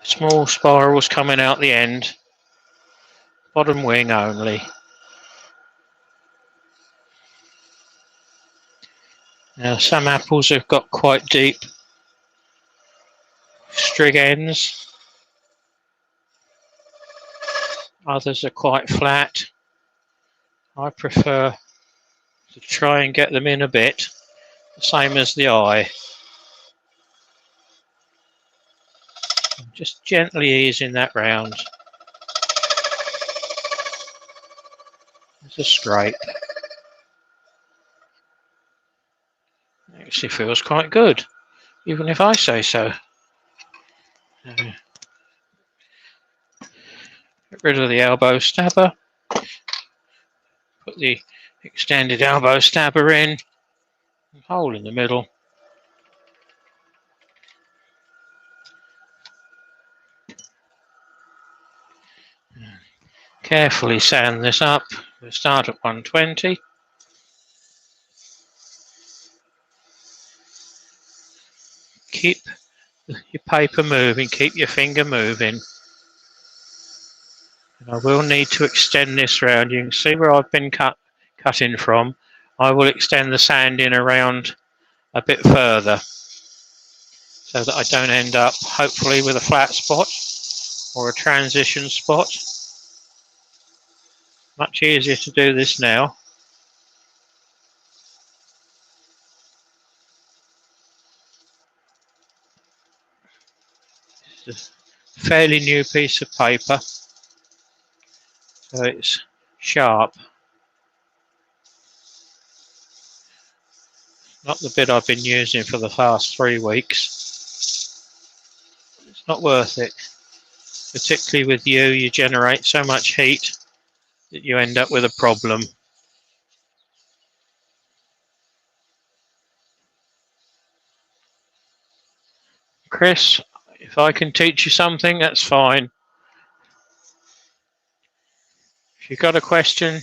Small spirals coming out the end. Bottom wing only. Now, some apples have got quite deep strig ends, others are quite flat. I prefer to try and get them in a bit, the same as the eye. Just gently easing that round. It's a scrape. Actually feels quite good, even if I say so. Get rid of the elbow stabber. Put the extended elbow stabber in. Hole in the middle. Carefully sand this up. We'll start at 120. Keep your paper moving, keep your finger moving. And I will need to extend this round. You can see where I've been cutting from. I will extend the sanding around a bit further so that I don't end up, hopefully, with a flat spot or a transition spot. Much easier to do this now. It's a fairly new piece of paper, so it's sharp. Not the bit I've been using for the past 3 weeks. It's not worth it. Particularly with you generate so much heat that you end up with a problem. Chris, if I can teach you something, that's fine. If you've got a question,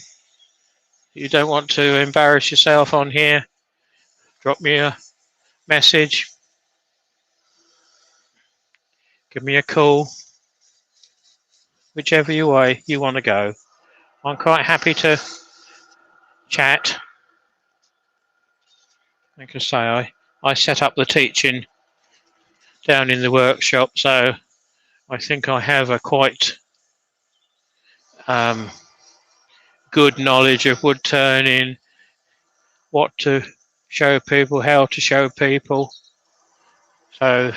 you don't want to embarrass yourself on here, drop me a message, give me a call, whichever way you want to go. I'm quite happy to chat. Like I say, I set up the teaching down in the workshop, so I think I have a quite good knowledge of wood turning, what to show people, how to show people. So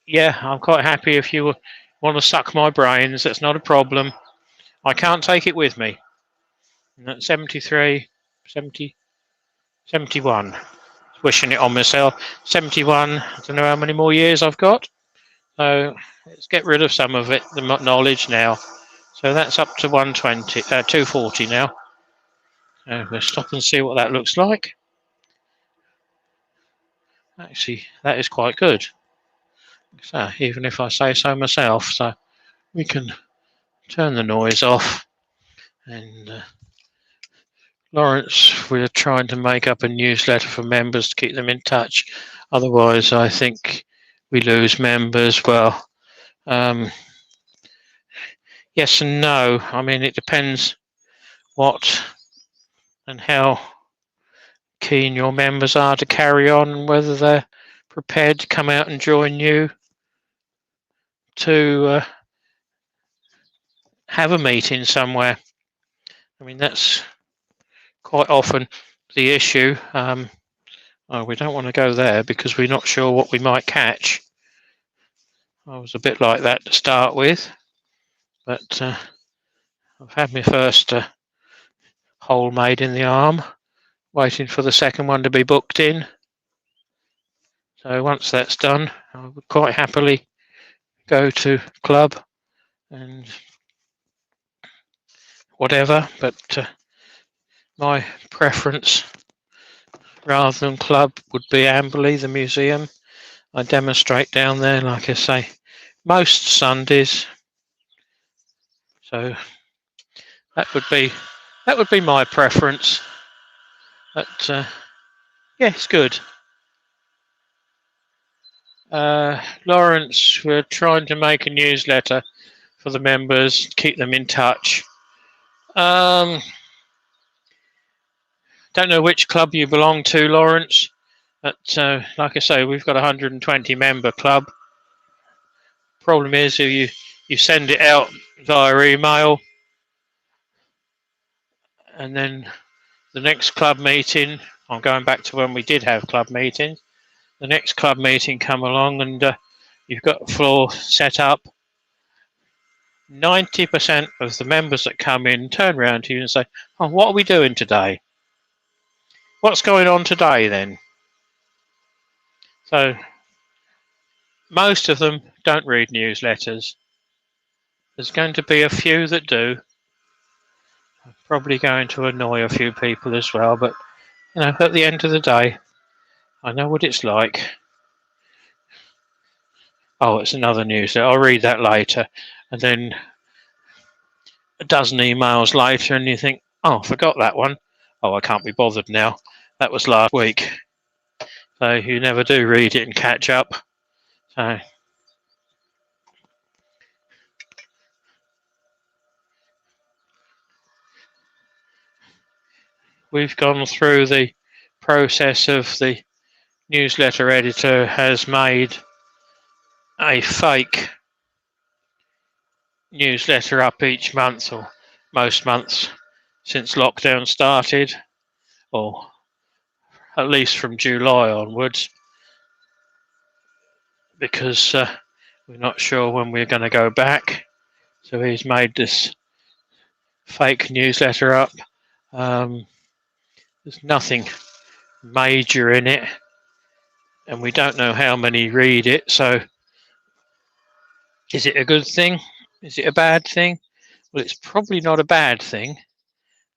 yeah, I'm quite happy if you want to suck my brains, that's not a problem. I can't take it with me. At 73, 70, 71. Wishing it on myself. 71, I don't know how many more years I've got. So let's get rid of some of it, the knowledge now. So that's up to 120, 240 now. So we'll stop and see what that looks like. Actually, that is quite good. So even if I say so myself, so we can turn the noise off. And Lawrence, we're trying to make up a newsletter for members to keep them in touch. Otherwise, I think we lose members. Well, yes and no. I mean, it depends what and how keen your members are to carry on, and whether they're prepared to come out and join you to have a meeting somewhere. I mean, that's quite often the issue. Oh, we don't want to go there because we're not sure what we might catch. I was a bit like that to start with, but I've had my first hole made in the arm, waiting for the second one to be booked in. So once that's done, I would quite happily go to club and whatever, but my preference rather than club would be Amberley, the museum. I demonstrate down there, like I say, most Sundays. So that would be my preference. But yeah, it's good. Lawrence, we're trying to make a newsletter for the members, keep them in touch. Don't know which club you belong to, Lawrence, but like I say, we've got a 120 member club. Problem is, you send it out via email, and then the next club meeting, I'm going back to when we did have club meetings, the next club meeting come along and you've got the floor set up. 90% of the members that come in turn around to you and say, oh, what are we doing today? What's going on today then? So most of them don't read newsletters. There's going to be a few that do. I'm probably going to annoy a few people as well, but you know, at the end of the day, I know what it's like. Oh, it's another newsletter. I'll read that later. And then a dozen emails later and you think, oh, I forgot that one. Oh, I can't be bothered now. That was last week. So you never do read it and catch up. So we've gone through the process of the newsletter editor has made a fake newsletter up each month or most months since lockdown started, or at least from July onwards, because we're not sure when we're going to go back. So he's made this fake newsletter up. There's nothing major in it, and we don't know how many read it. So is it a good thing? Is it a bad thing? Well, it's probably not a bad thing,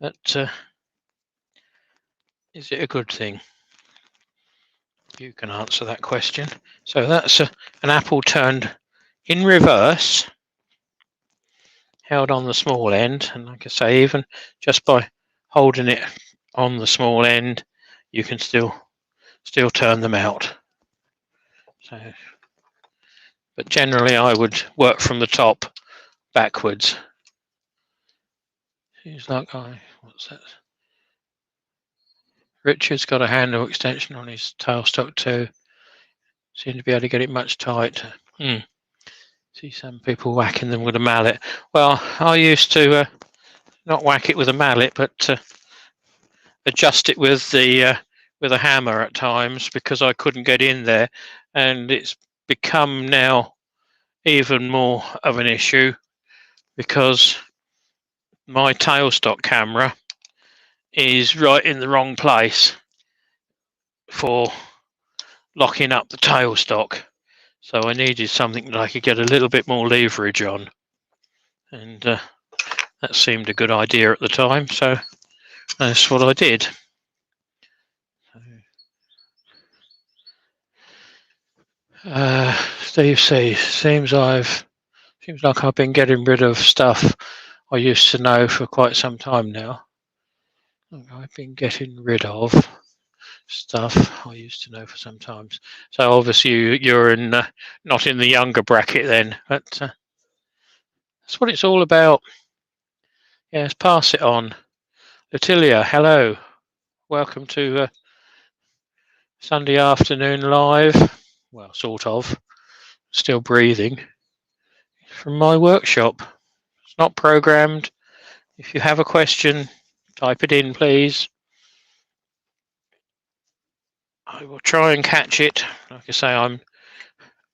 but is it a good thing? You can answer that question. So that's an apple turned in reverse, held on the small end, and like I say, even just by holding it on the small end, you can still turn them out. So, but generally, I would work from the top backwards. Seems like what's that? Richard's got a handle extension on his tailstock too. Seem to be able to get it much tighter. See some people whacking them with a mallet. Well, I used to not whack it with a mallet, but adjust it with a hammer at times because I couldn't get in there, and it's become now even more of an issue because my tailstock camera is right in the wrong place for locking up the tailstock. So I needed something that I could get a little bit more leverage on, and that seemed a good idea at the time, so that's what I did. Steve C. Seems like I've been getting rid of stuff I used to know for quite some time now. I've been getting rid of stuff I used to know for some time. So obviously you're not in the younger bracket then, but that's what it's all about. Yes, pass it on. Latilia, hello. Welcome to Sunday afternoon live. Well, sort of. Still breathing. From my workshop. It's not programmed. If you have a question, type it in, please. I will try and catch it. Like I say,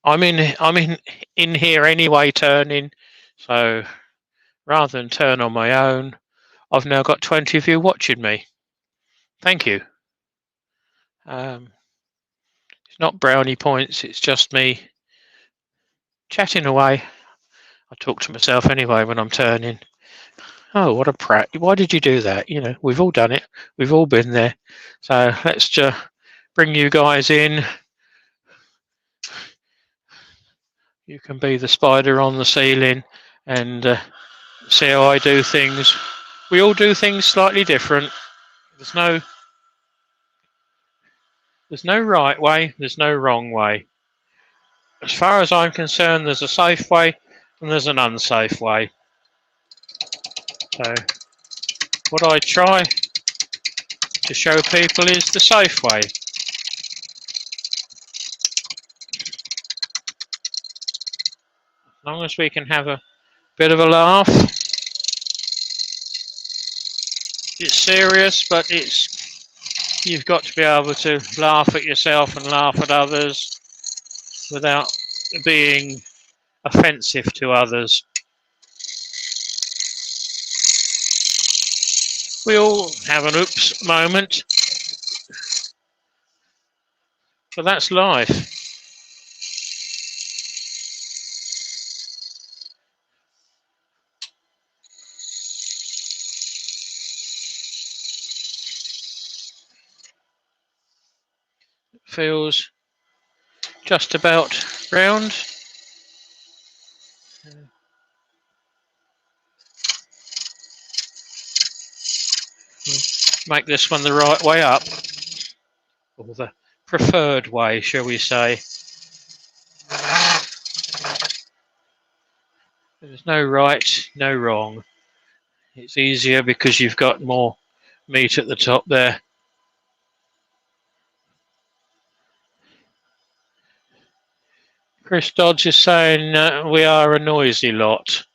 I'm in here anyway, turning. So rather than turn on my own, I've now got 20 of you watching me. Thank you. It's not brownie points. It's just me chatting away. I talk to myself anyway when I'm turning. Oh, what a prat. Why did you do that? You know, we've all done it. We've all been there. So let's just bring you guys in. You can be the spider on the ceiling and see how I do things. We all do things slightly different. There's no right way. There's no wrong way. As far as I'm concerned, there's a safe way and there's an unsafe way. So what I try to show people is the safe way. As long as we can have a bit of a laugh. It's serious, but you've got to be able to laugh at yourself and laugh at others without being offensive to others. We all have an oops moment, but that's life. Feels just about round. Make this one the right way up, or the preferred way, shall we say. There's no right, no wrong. It's easier because you've got more meat at the top there. Chris Dodge is saying we are a noisy lot.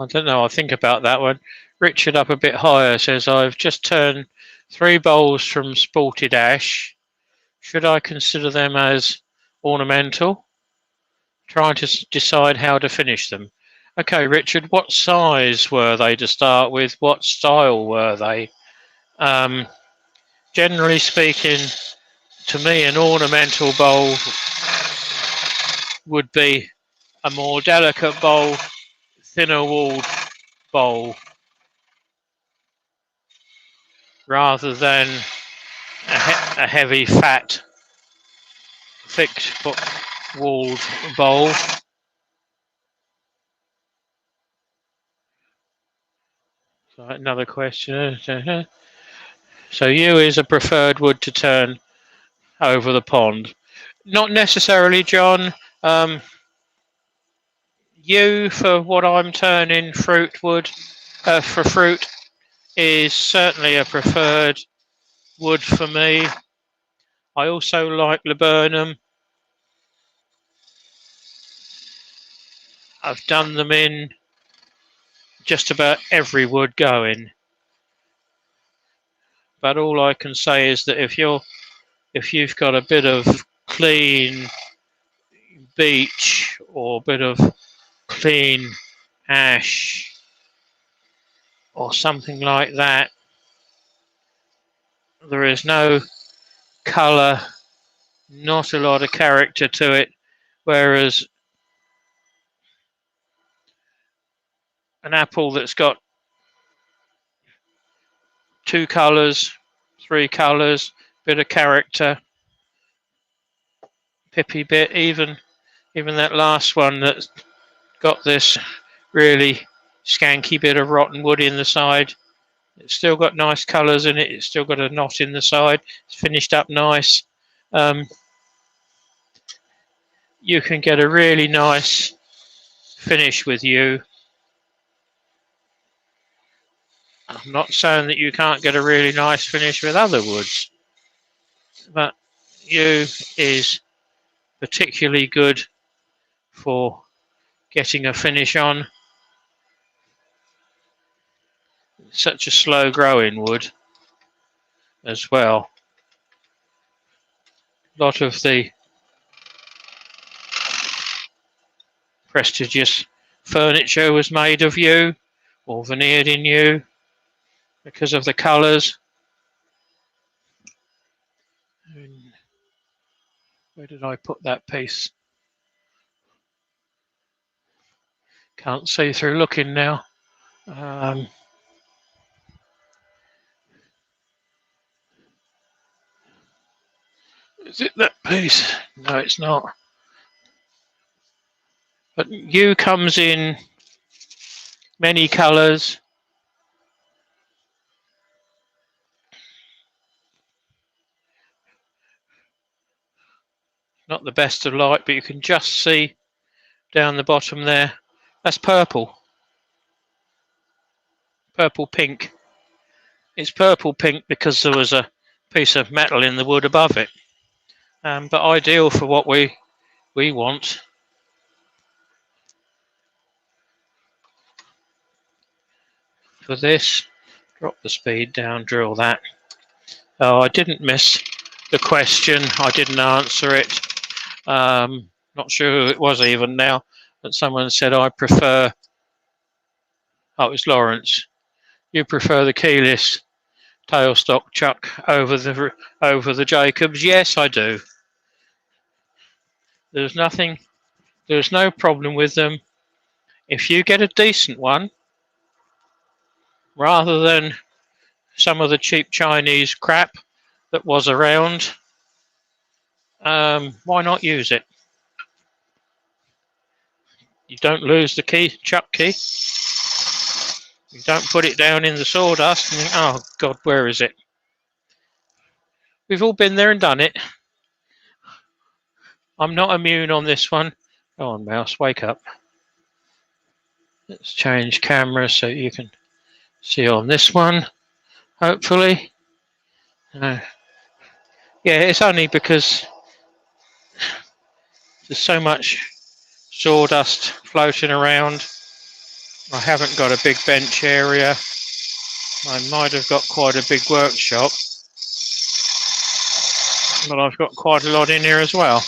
I don't know, I'll think about that one. Richard up a bit higher says, I've just turned 3 bowls from Sported Ash. Should I consider them as ornamental? Trying to decide how to finish them. Okay, Richard, what size were they to start with? What style were they? Generally speaking, to me, an ornamental bowl would be a more delicate bowl, thinner walled bowl, rather than a heavy, fat, thick walled bowl. So another question. So yew is a preferred wood to turn over the pond. Not necessarily, John. Yew, for what I'm turning fruit wood, for fruit, is certainly a preferred wood for me. I also like laburnum. I've done them in just about every wood going. But all I can say is that if you've got a bit of clean beech or a bit of clean ash or something like that, there is no colour, not a lot of character to it, whereas an apple that's got 2 colours, 3 colours, bit of character, pippy bit, even that last one that's got this really skanky bit of rotten wood in the side, it's still got nice colours in it, it's still got a knot in the side, it's finished up nice. You can get a really nice finish with yew. I'm not saying that you can't get a really nice finish with other woods, but yew is particularly good for getting a finish on. Such a slow growing wood as well. A lot of the prestigious furniture was made of yew or veneered in yew because of the colours. Where did I put that piece? Can't see through looking now. Is it that piece? No, it's not. But yew comes in many colours. Not the best of light, but you can just see down the bottom there. That's purple. purple pink. It's purple pink because there was a piece of metal in the wood above it. But ideal for what we want. For this, drop the speed down, drill that. Oh, I didn't miss the question. I didn't answer it. Not sure who it was even now, but someone said I prefer. Oh, it was Lawrence. You prefer the keyless tailstock chuck over the Jacobs? Yes, I do. There's no problem with them. If you get a decent one, rather than some of the cheap Chinese crap that was around, why not use it? You don't lose the chuck key. You don't put it down in the sawdust and think, oh God, where is it? We've all been there and done it. I'm not immune on this one. Go on, mouse, wake up. Let's change camera so you can see on this one, hopefully. Yeah, it's only because there's so much sawdust floating around. I haven't got a big bench area. I might have got quite a big workshop, but I've got quite a lot in here as well.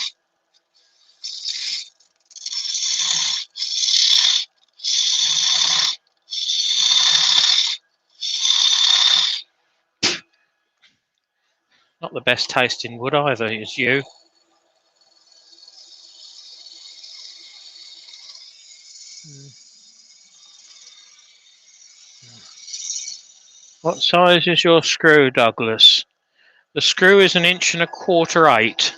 Not the best tasting wood either, is you. What size is your screw, Douglas? The screw is 1 1/4 inch.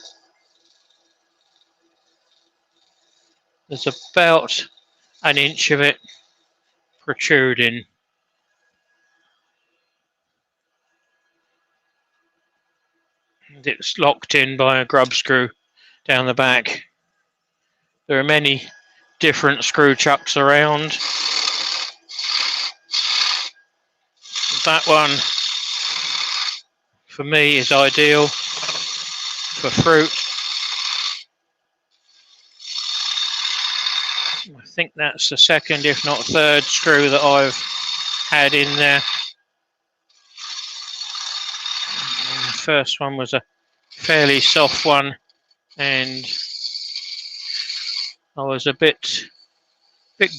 There's about 1 inch of it protruding. And it's locked in by a grub screw down the back. There are many different screw chucks around. That one, for me, is ideal for fruit. I think that's the second, if not third, screw that I've had in there. And the first one was a fairly soft one, and I was a bit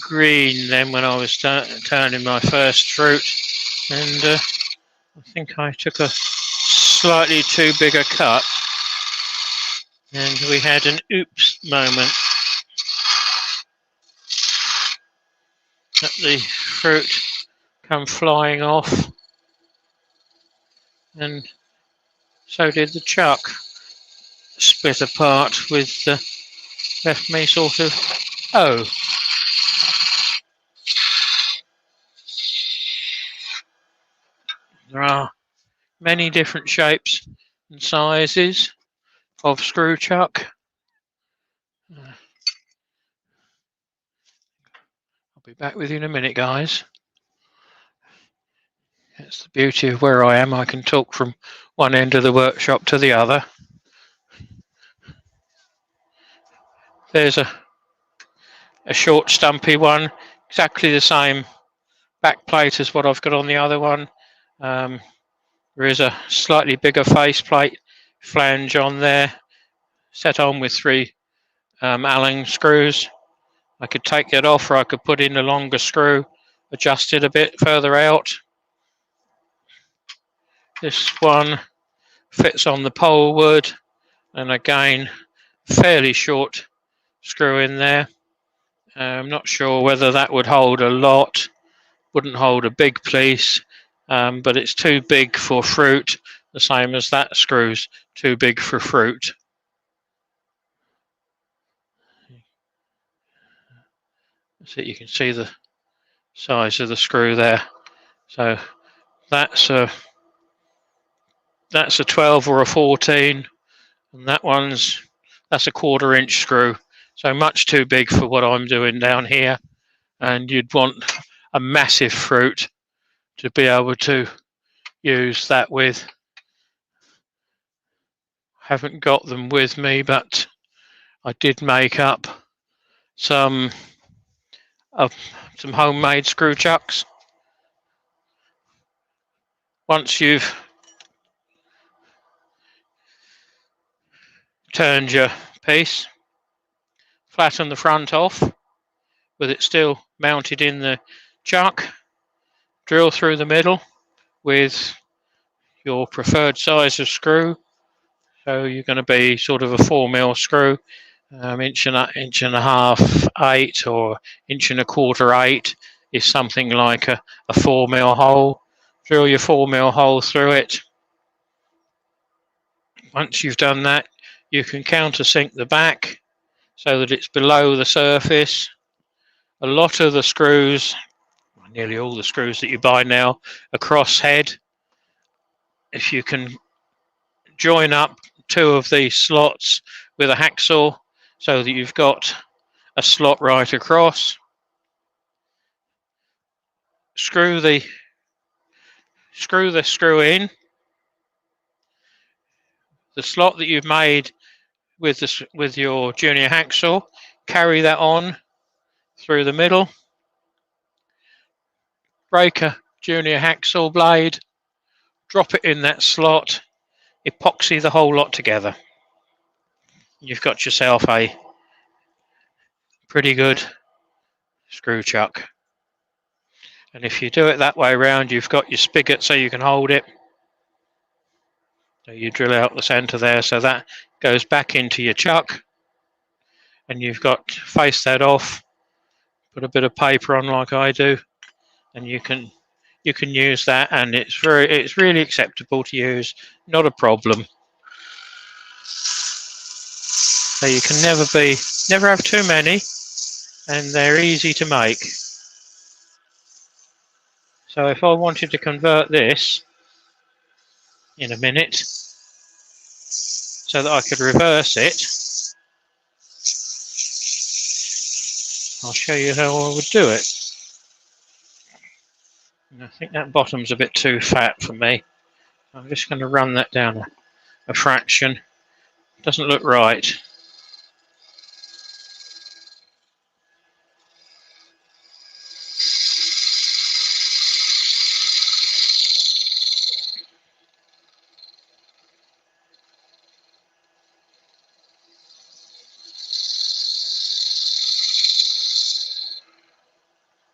green then when I was turning my first fruit, and I think I took a slightly too big a cut, and we had an oops moment. Let the fruit come flying off, and so did the chuck. Split apart with left me sort of, oh. There are many different shapes and sizes of screw chuck. I'll be back with you in a minute, guys. That's the beauty of where I am. I can talk from one end of the workshop to the other. There's a short stumpy one, exactly the same back plate as what I've got on the other one. There is a slightly bigger faceplate flange on there, set on with 3 Allen screws. I could take that off, or I could put in a longer screw, adjust it a bit further out. This one fits on the pole wood, and again, fairly short screw in there. I'm not sure whether that would hold a lot, wouldn't hold a big piece, but it's too big for fruit, the same as that screw's too big for fruit. So you can see the size of the screw there. So that's a 12 or a 14, and that's a 1/4 inch screw. So much too big for what I'm doing down here, and you'd want a massive fruit to be able to use that with. Haven't got them with me, but I did make up some homemade screw chucks. Once you've turned your piece, flatten the front off with it still mounted in the chuck, drill through the middle with your preferred size of screw. So you're going to be sort of a 4mm screw, inch and a half 8 or inch and a quarter 8 is something like a 4mm hole. Drill your 4mm hole through it. Once you've done that, you can countersink the back so that it's below the surface. A lot of the screws, nearly all the screws that you buy now, are crosshead. If you can join up 2 of these slots with a hacksaw so that you've got a slot right across, screw the screw in. The slot that you've made with your junior hacksaw, carry that on through the middle, break a junior hacksaw blade, drop it in that slot, epoxy the whole lot together. You've got yourself a pretty good screw chuck. And if you do it that way around, you've got your spigot so you can hold it. So you drill out the centre there, so that goes back into your chuck. And you've got to face that off, put a bit of paper on like I do, and you can use that, and it's really acceptable to use, not a problem. So you can never have too many, and they're easy to make. So if I wanted to convert this in a minute so that I could reverse it, I'll show you how I would do it. And I think that bottom's a bit too fat for me. I'm just going to run that down a fraction. Doesn't look right.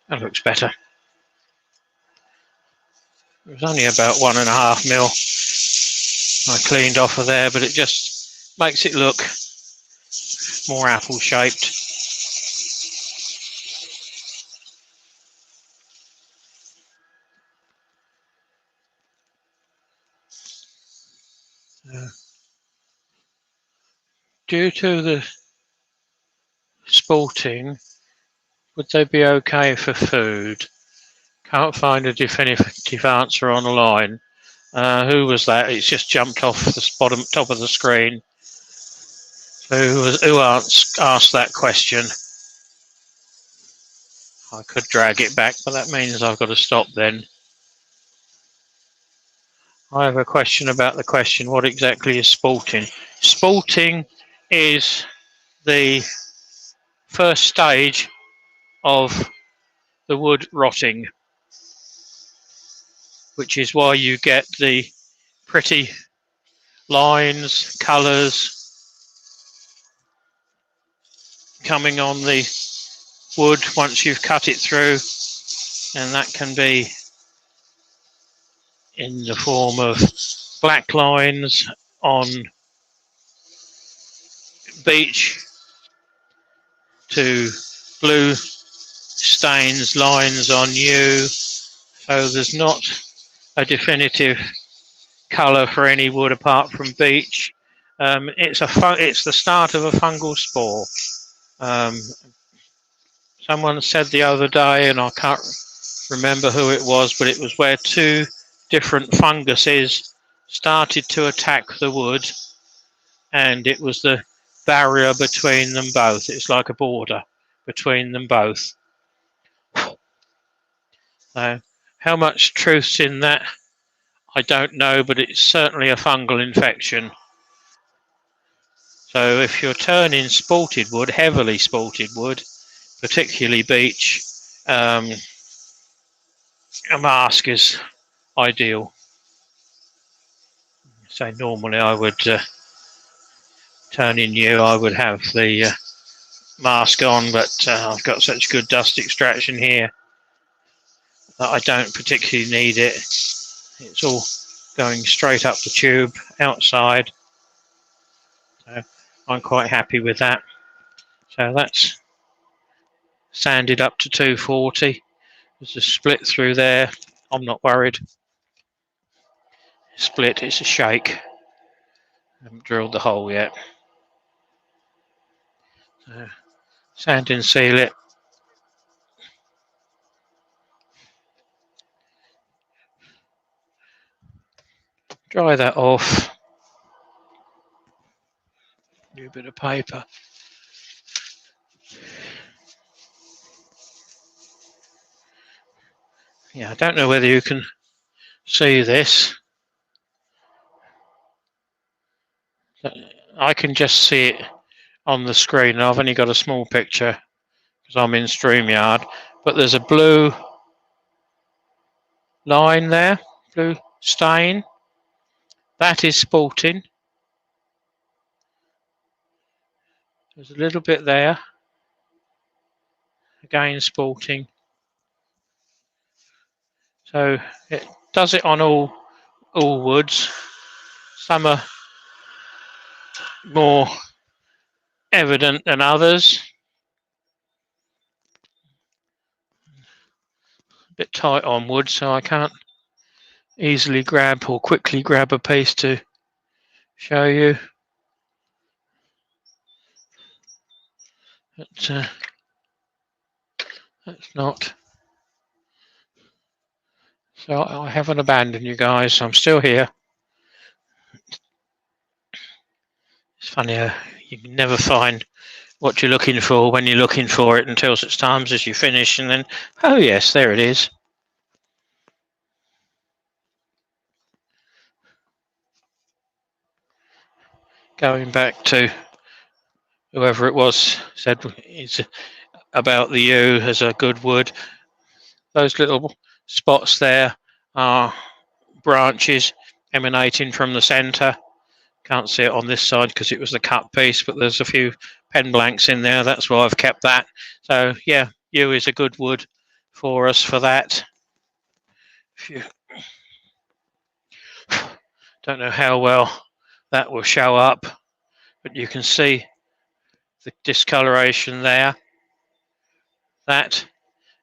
That looks better. It was only about 1.5mm I cleaned off of there, but it just makes it look more apple shaped. Due to the sporting, would they be okay for food? Can't find a definitive answer online. Who was that? It's just jumped off the top of the screen. Who asked that question? I could drag it back, but that means I've got to stop then. I have a question about the question. What exactly is sporting? Sporting is the first stage of the wood rotting, which is why you get the pretty lines, colours coming on the wood once you've cut it through, and that can be in the form of black lines on beech to blue stains lines on yew. So there's not a definitive colour for any wood apart from beech. It's the start of a fungal spore. Someone said the other day, and I can't remember who it was, but it was where 2 different funguses started to attack the wood, and it was the barrier between them both. It's like a border between them both. So How much truth's in that, I don't know, but it's certainly a fungal infection. So if you're turning spalted wood, heavily spalted wood, particularly beech, a mask is ideal. So normally I would turn in new, I would have the mask on, but I've got such good dust extraction here that I don't particularly need it. It's all going straight up the tube outside, so I'm quite happy with that. So that's sanded up to 240. There's a split through there. I'm not worried. Split, it's a shake. I haven't drilled the hole yet. So sand and seal it. Dry that off. New bit of paper. Yeah, I don't know whether you can see this. I can just see it on the screen. I've only got a small picture because I'm in StreamYard, but there's a blue line there, blue stain. That is spalting. There's a little bit there. Again, spalting. So it does it on all woods. Some are more evident than others. A bit tight on wood, so I can't easily grab or quickly grab a piece to show you. But that's not. So I haven't abandoned you guys. I'm still here. It's funny how you can never find what you're looking for when you're looking for it until such times as you finish, and then, oh yes, there it is. Going back to whoever it was said it's about the yew as a good wood. Those little spots there are branches emanating from the centre. Can't see it on this side because it was the cut piece, but there's a few pen blanks in there. That's why I've kept that. So yeah, yew is a good wood for us for that. Don't know how well that will show up, but you can see the discoloration there. That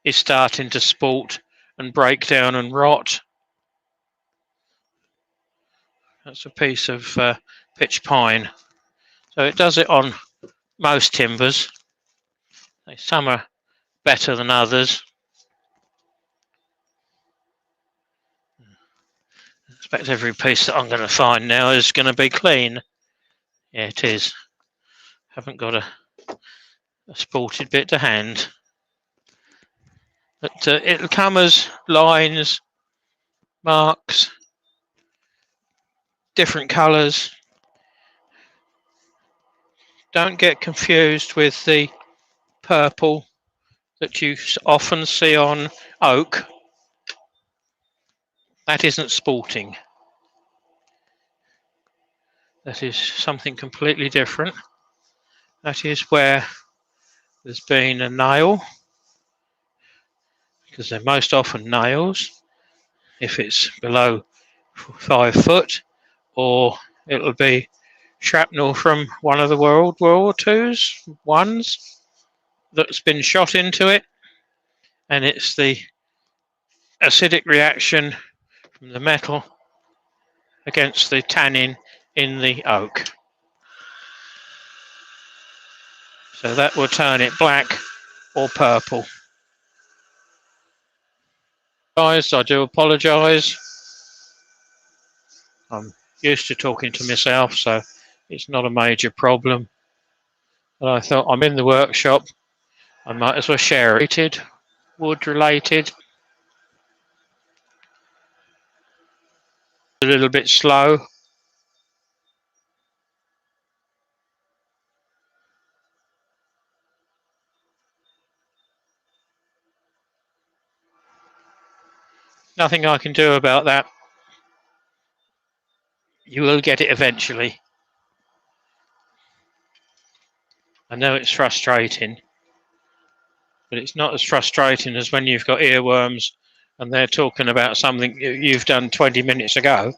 is starting to spalt and break down and rot. That's a piece of pitch pine. So it does it on most timbers. Some are better than others. I expect every piece that I'm going to find now is going to be clean. Yeah, it is. Haven't got a spalted bit to hand. But it'll come as lines, marks, different colours. Don't get confused with the purple that you often see on oak. That isn't spalting. That is something completely different. That is where there's been a nail, because they're most often nails if it's below 5 foot, or it'll be shrapnel from one of the World War II's ones that's been shot into it, and it's the acidic reaction from the metal against the tannin in the oak. So that will turn it black or purple. Guys, I do apologise. I'm used to talking to myself, so it's not a major problem. But I thought, I'm in the workshop, I might as well share it. Wood related. a little bit slow. Nothing I can do about that. You will get it eventually. I know it's frustrating, but it's not as frustrating as when you've got earworms and they're talking about something you've done 20 minutes ago.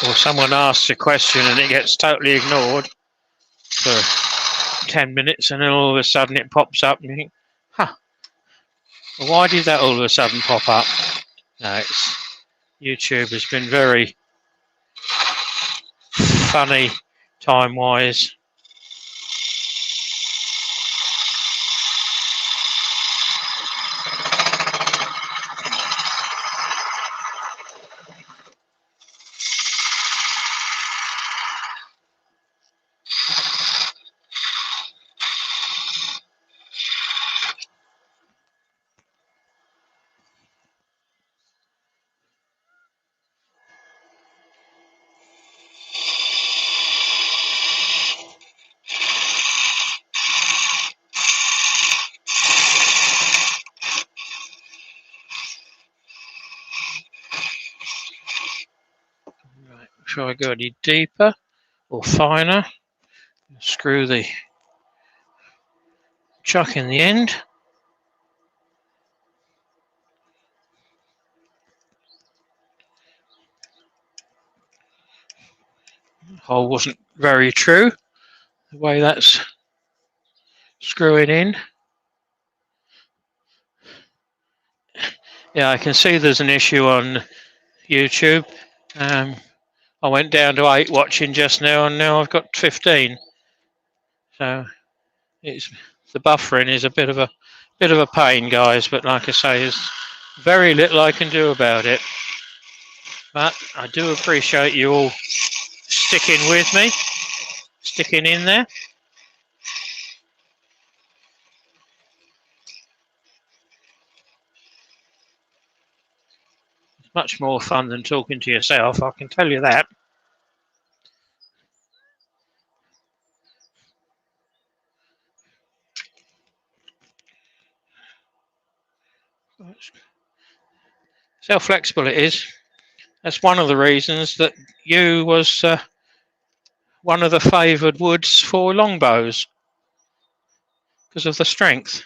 Or someone asks a question and it gets totally ignored for 10 minutes and then all of a sudden it pops up and you think, huh, well, why did that all of a sudden pop up? No, YouTube has been very funny time-wise. Right, shall I go any deeper or finer? Screw the chuck in the end. Hole wasn't very true, the way that's screwing in. Yeah, I can see there's an issue on YouTube. I went down to 8 watching just now and now I've got 15. So it's the buffering is a bit of a pain, guys, but like I say, there's very little I can do about it. But I do appreciate you all sticking with me, sticking in there. It's much more fun than talking to yourself, I can tell you that. See how flexible it is. That's one of the reasons that yew was one of the favoured woods for longbows, because of the strength.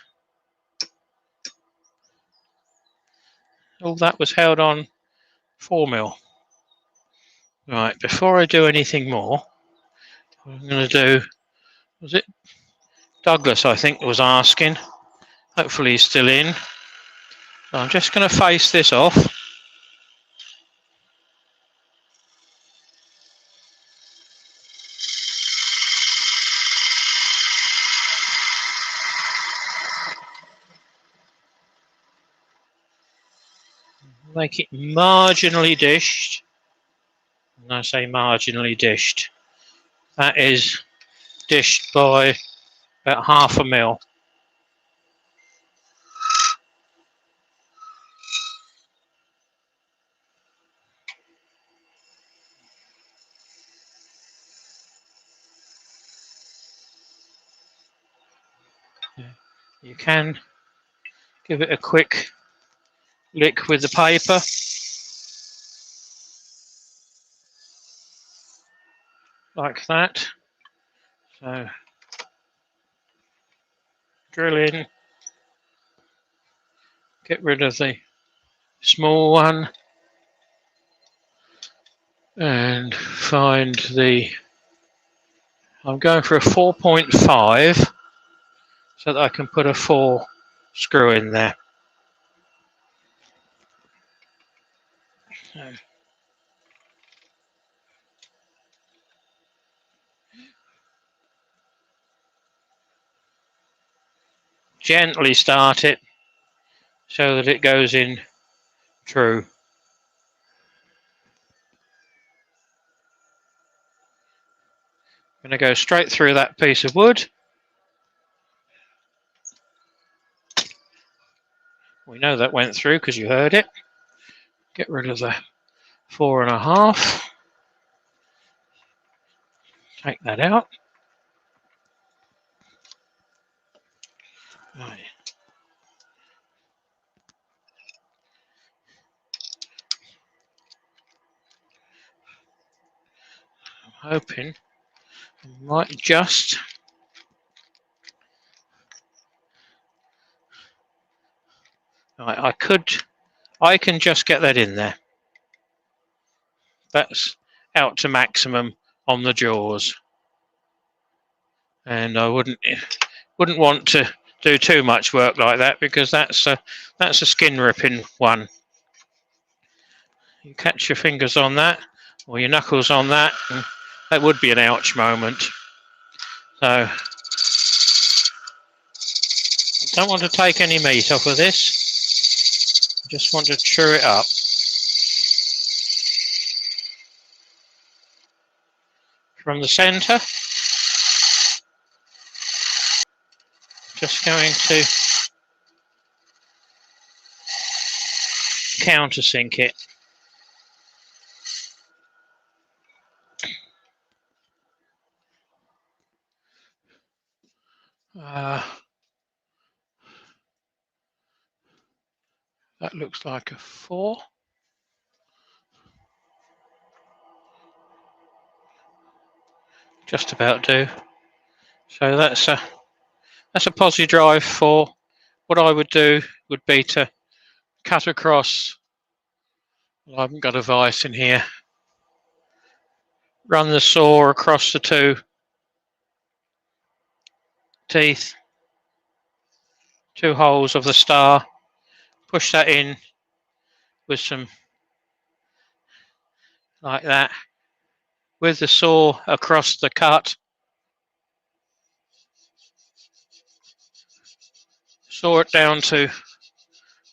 All that was held on 4mm. Right, before I do anything more, what I'm going to do, was it Douglas, I think, was asking. Hopefully he's still in. So I'm just going to face this off. Make it marginally dished. And I say marginally dished. That is dished by about 0.5mm. You can give it a quick lick with the paper. Like that. So drill in, get rid of the small one, and find the, I'm going for a 4.5 so that I can put a 4 screw in there. So, gently start it so that it goes in true. I'm going to go straight through that piece of wood. We know that went through because you heard it. Get rid of the 4.5. Take that out. Right. I'm hoping I might just I can just get that in there. That's out to maximum on the jaws, and I wouldn't want to do too much work like that because that's a skin ripping one. You catch your fingers on that or your knuckles on that, and that would be an ouch moment. So I don't want to take any meat off of this. I just want to chew it up. From the centre, just going to countersink it. That looks like a 4. Just about do. So that's a posi drive 4. What I would do would be to cut across. Well, I haven't got a vise in here. Run the saw across the 2 teeth, 2 holes of the star. Push that in with some like that. With the saw across the cut. Saw it down to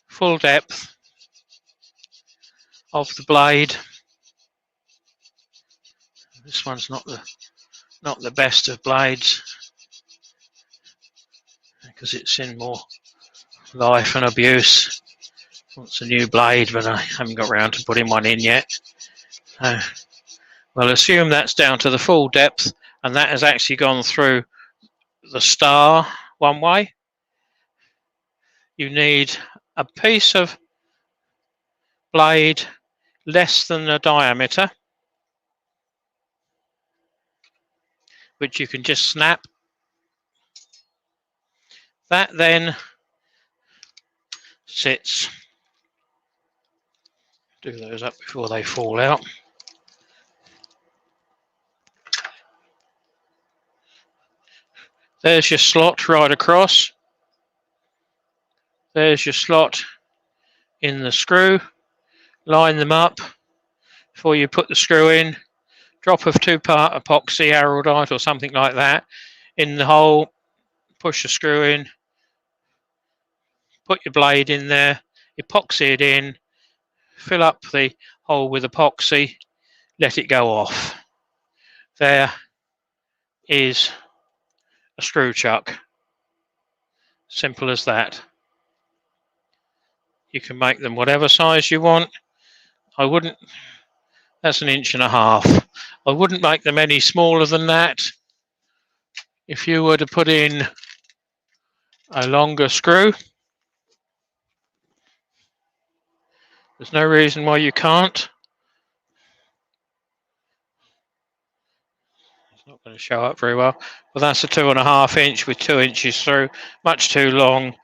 full depth of the blade. This one's not the best of blades because it's in more life and abuse. Wants a new blade, but I haven't got around to putting one in yet. We'll assume that's down to the full depth, and that has actually gone through the star one way. You need a piece of blade less than the diameter, which you can just snap. That then sits. Do those up before they fall out. There's your slot right across. There's your slot in the screw. Line them up before you put the screw in. Drop of 2-part epoxy araldite or something like that in the hole. Push the screw in. Put your blade in there. Epoxy it in. Fill up the hole with epoxy. Let it go off. There is a screw chuck. Simple as that. You can make them whatever size you want. I wouldn't, that's 1.5 inches. I wouldn't make them any smaller than that. If you were to put in a longer screw, there's no reason why you can't. It's not going to show up very well. But that's a 2.5 inch with 2 inches through. Much too long.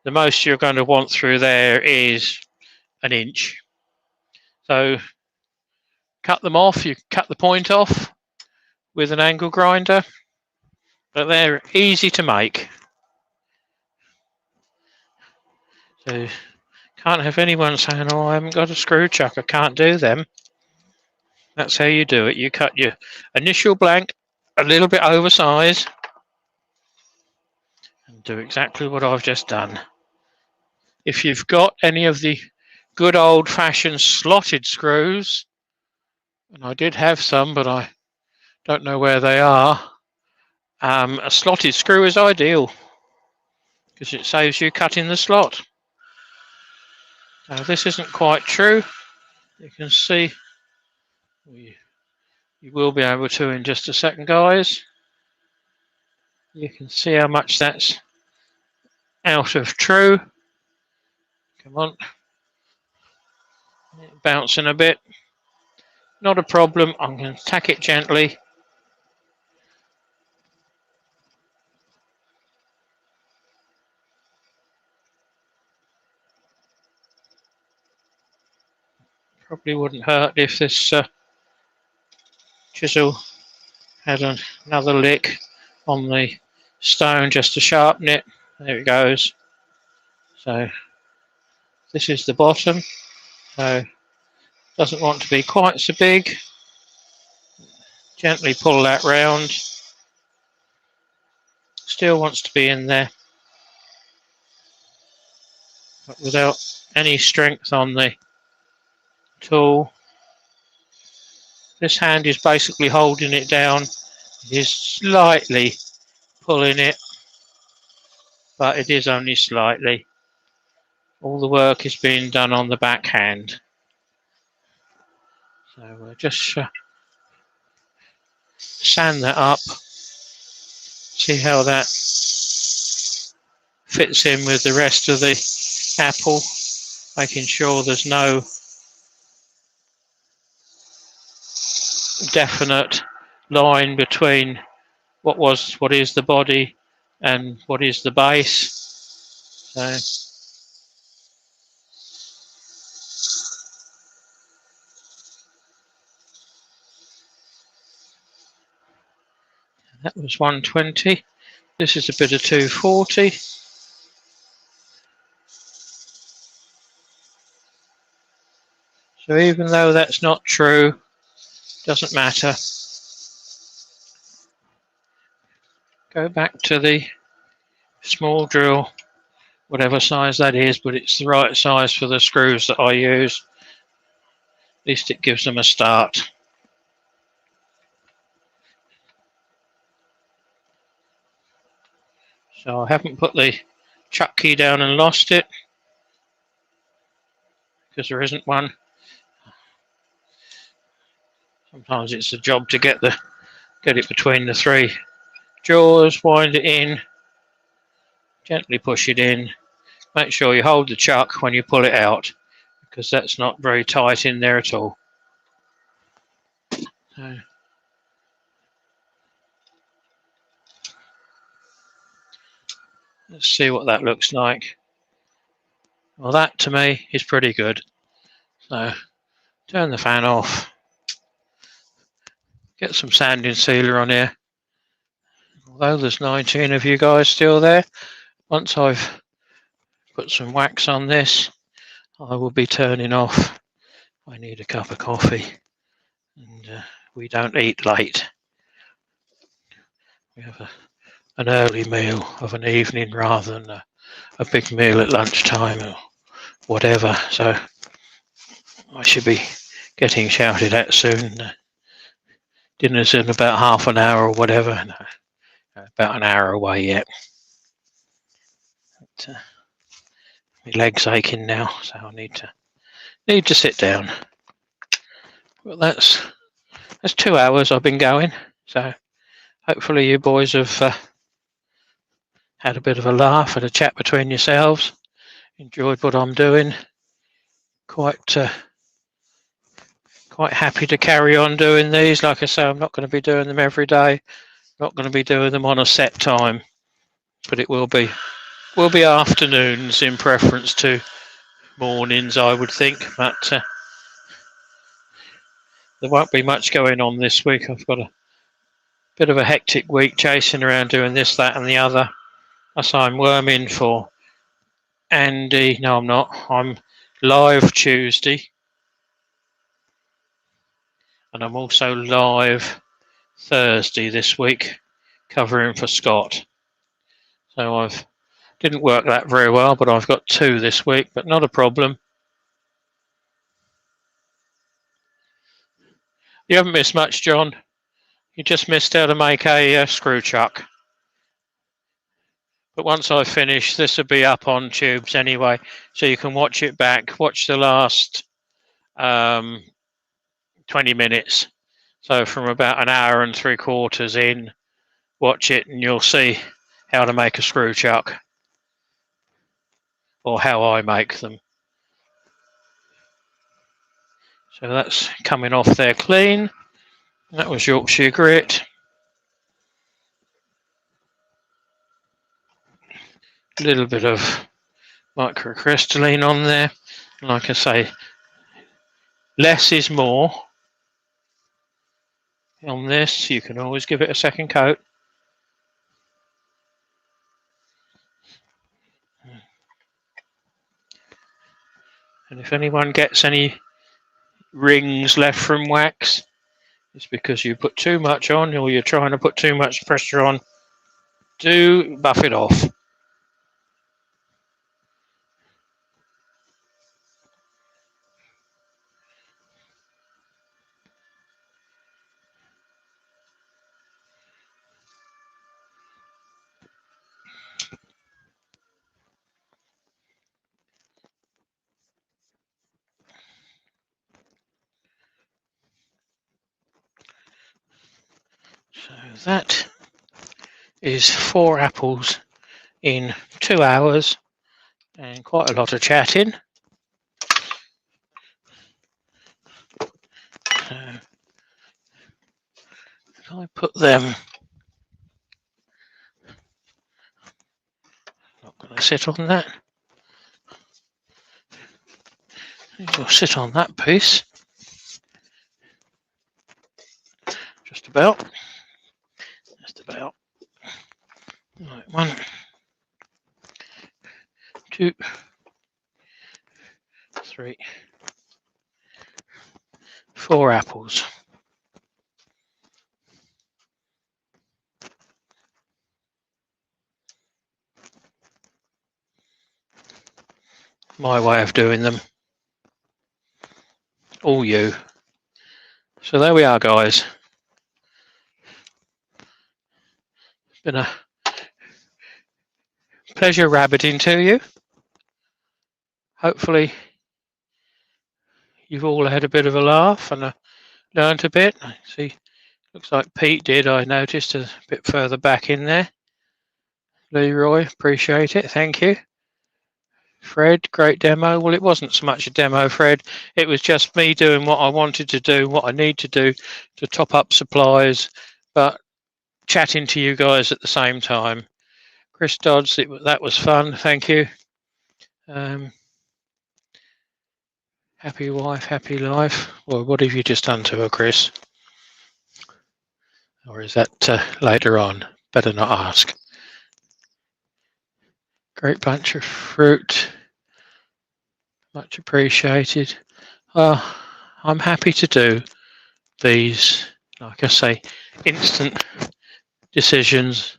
The most you're going to want through there is 1 inch. So cut them off. You cut the point off with an angle grinder. But they're easy to make. So can't have anyone saying, oh, I haven't got a screw chuck, I can't do them. That's how you do it. You cut your initial blank a little bit oversized and do exactly what I've just done. If you've got any of the good old-fashioned slotted screws, and I did have some, but I don't know where they are, a slotted screw is ideal because it saves you cutting the slot. Now this isn't quite true. You can see, you will be able to in just a second, guys. You can see how much that's out of true. Come on. Bouncing a bit. Not a problem. I'm going to tack it gently. Probably wouldn't hurt if this chisel had another lick on the stone just to sharpen it. There it goes. So this is the bottom. So doesn't want to be quite so big. Gently pull that round. Still wants to be in there, but without any strength on the tool. This hand is basically holding it down. It is slightly pulling it, but it is only slightly. All the work is being done on the backhand. So we'll just sand that up. See how that fits in with the rest of the apple, making sure there's no definite line between what is the body and what is the base. So that was 120. This is a bit of 240. So even though that's not true, doesn't matter. Go back to the small drill, whatever size that is, but it's the right size for the screws that I use. At least it gives them a start. So I haven't put the chuck key down and lost it, because there isn't one. Sometimes it's a job to get it between the three jaws, wind it in, gently push it in. Make sure you hold the chuck when you pull it out, because that's not very tight in there at all. So let's see what that looks like. Well, that to me is pretty good. So turn the fan off. Get some sanding sealer on here. Although there's 19 of you guys still there, once I've put some wax on this, I will be turning off. I need a cup of coffee, and we don't eat late. We have an early meal of an evening rather than a big meal at lunchtime or whatever. So I should be getting shouted at soon. Dinner's in about half an hour or whatever. No, about an hour away yet. But, my leg's aching now, so I need to sit down. Well, that's 2 hours I've been going. So hopefully you boys have had a bit of a laugh and a chat between yourselves. Enjoyed what I'm doing. Quite happy to carry on doing these. Like I say, I'm not going to be doing them every day. Not going to be doing them on a set time, but it will be afternoons in preference to mornings, I would think. But there won't be much going on this week. I've got a bit of a hectic week chasing around doing this, that and the other. As I'm worming for Andy. No, I'm not. I'm live Tuesday. And I'm also live Thursday this week, covering for Scott. So didn't work that very well, but I've got 2 this week, but not a problem. You haven't missed much, John. You just missed how to make a screw chuck. But once I finish, this will be up on Tubes anyway, so you can watch it back. Watch the last 20 minutes. So from about an hour and 3/4 in, watch it and you'll see how to make a screw chuck, or how I make them. So that's coming off there clean. That was Yorkshire grit. A little bit of microcrystalline on there. Like I say, less is more on this. You can always give it a second coat. And if anyone gets any rings left from wax, it's because you put too much on, or you're trying to put too much pressure on. Do buff it off. So that is 4 apples in 2 hours, and quite a lot of chatting. So if I put them, not going to sit on that. You'll sit on that piece. Just about. Just about. Right, 1, 2, 3, 4 apples. My way of doing them. All you. So there we are, guys. It's been a pleasure rabbiting to you. Hopefully you've all had a bit of a laugh and learnt a bit. See, looks like Pete did. I noticed a bit further back in there. Leroy, appreciate it. Thank you. Fred, great demo. Well, it wasn't so much a demo, Fred. It was just me doing what I wanted to do, what I need to do to top up supplies, but chatting to you guys at the same time. Chris Dodds, that was fun. Thank you. Happy wife, happy life. Well, what have you just done to her, Chris? Or is that later on? Better not ask. Great bunch of fruit. Much appreciated. I'm happy to do these, like I say, instant decisions.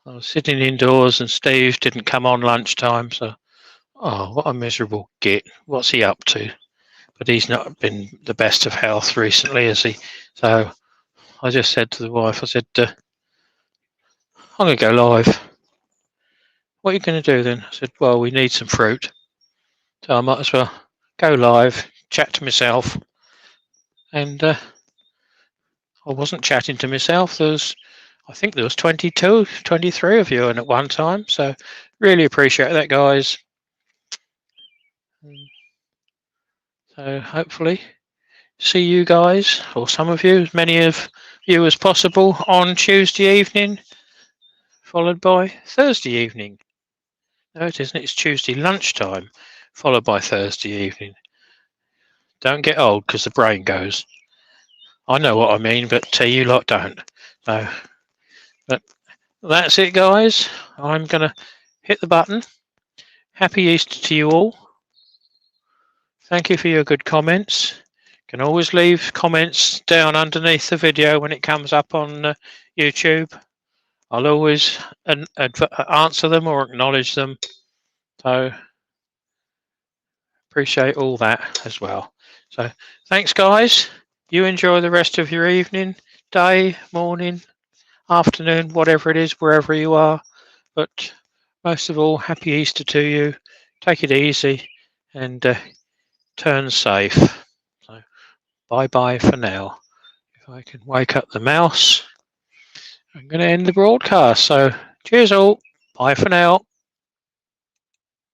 I was sitting indoors and Steve didn't come on lunchtime, so what a miserable git. What's he up to? But he's not been the best of health recently, has he? So I just said to the wife, I said, I'm going to go live. What are you going to do then? I said, well, we need some fruit. So I might as well go live, chat to myself. And I wasn't chatting to myself. I think there was 22, 23 of you in at one time. So really appreciate that, guys. So hopefully see you guys, or some of you, as many of you as possible, on Tuesday evening, followed by Thursday evening. No, it isn't. It's Tuesday lunchtime, followed by Thursday evening. Don't get old because the brain goes. I know what I mean, but you lot don't. So, but that's it, guys. I'm going to hit the button. Happy Easter to you all. Thank you for your good comments. You can always leave comments down underneath the video when it comes up on YouTube. I'll always answer them or acknowledge them. So appreciate all that as well. So thanks, guys. You enjoy the rest of your evening, day, morning, afternoon, whatever it is, wherever you are. But most of all, happy Easter to you. Take it easy and turn safe. So bye bye for now. If I can wake up the mouse, I'm going to end the broadcast. So cheers all. Bye for now.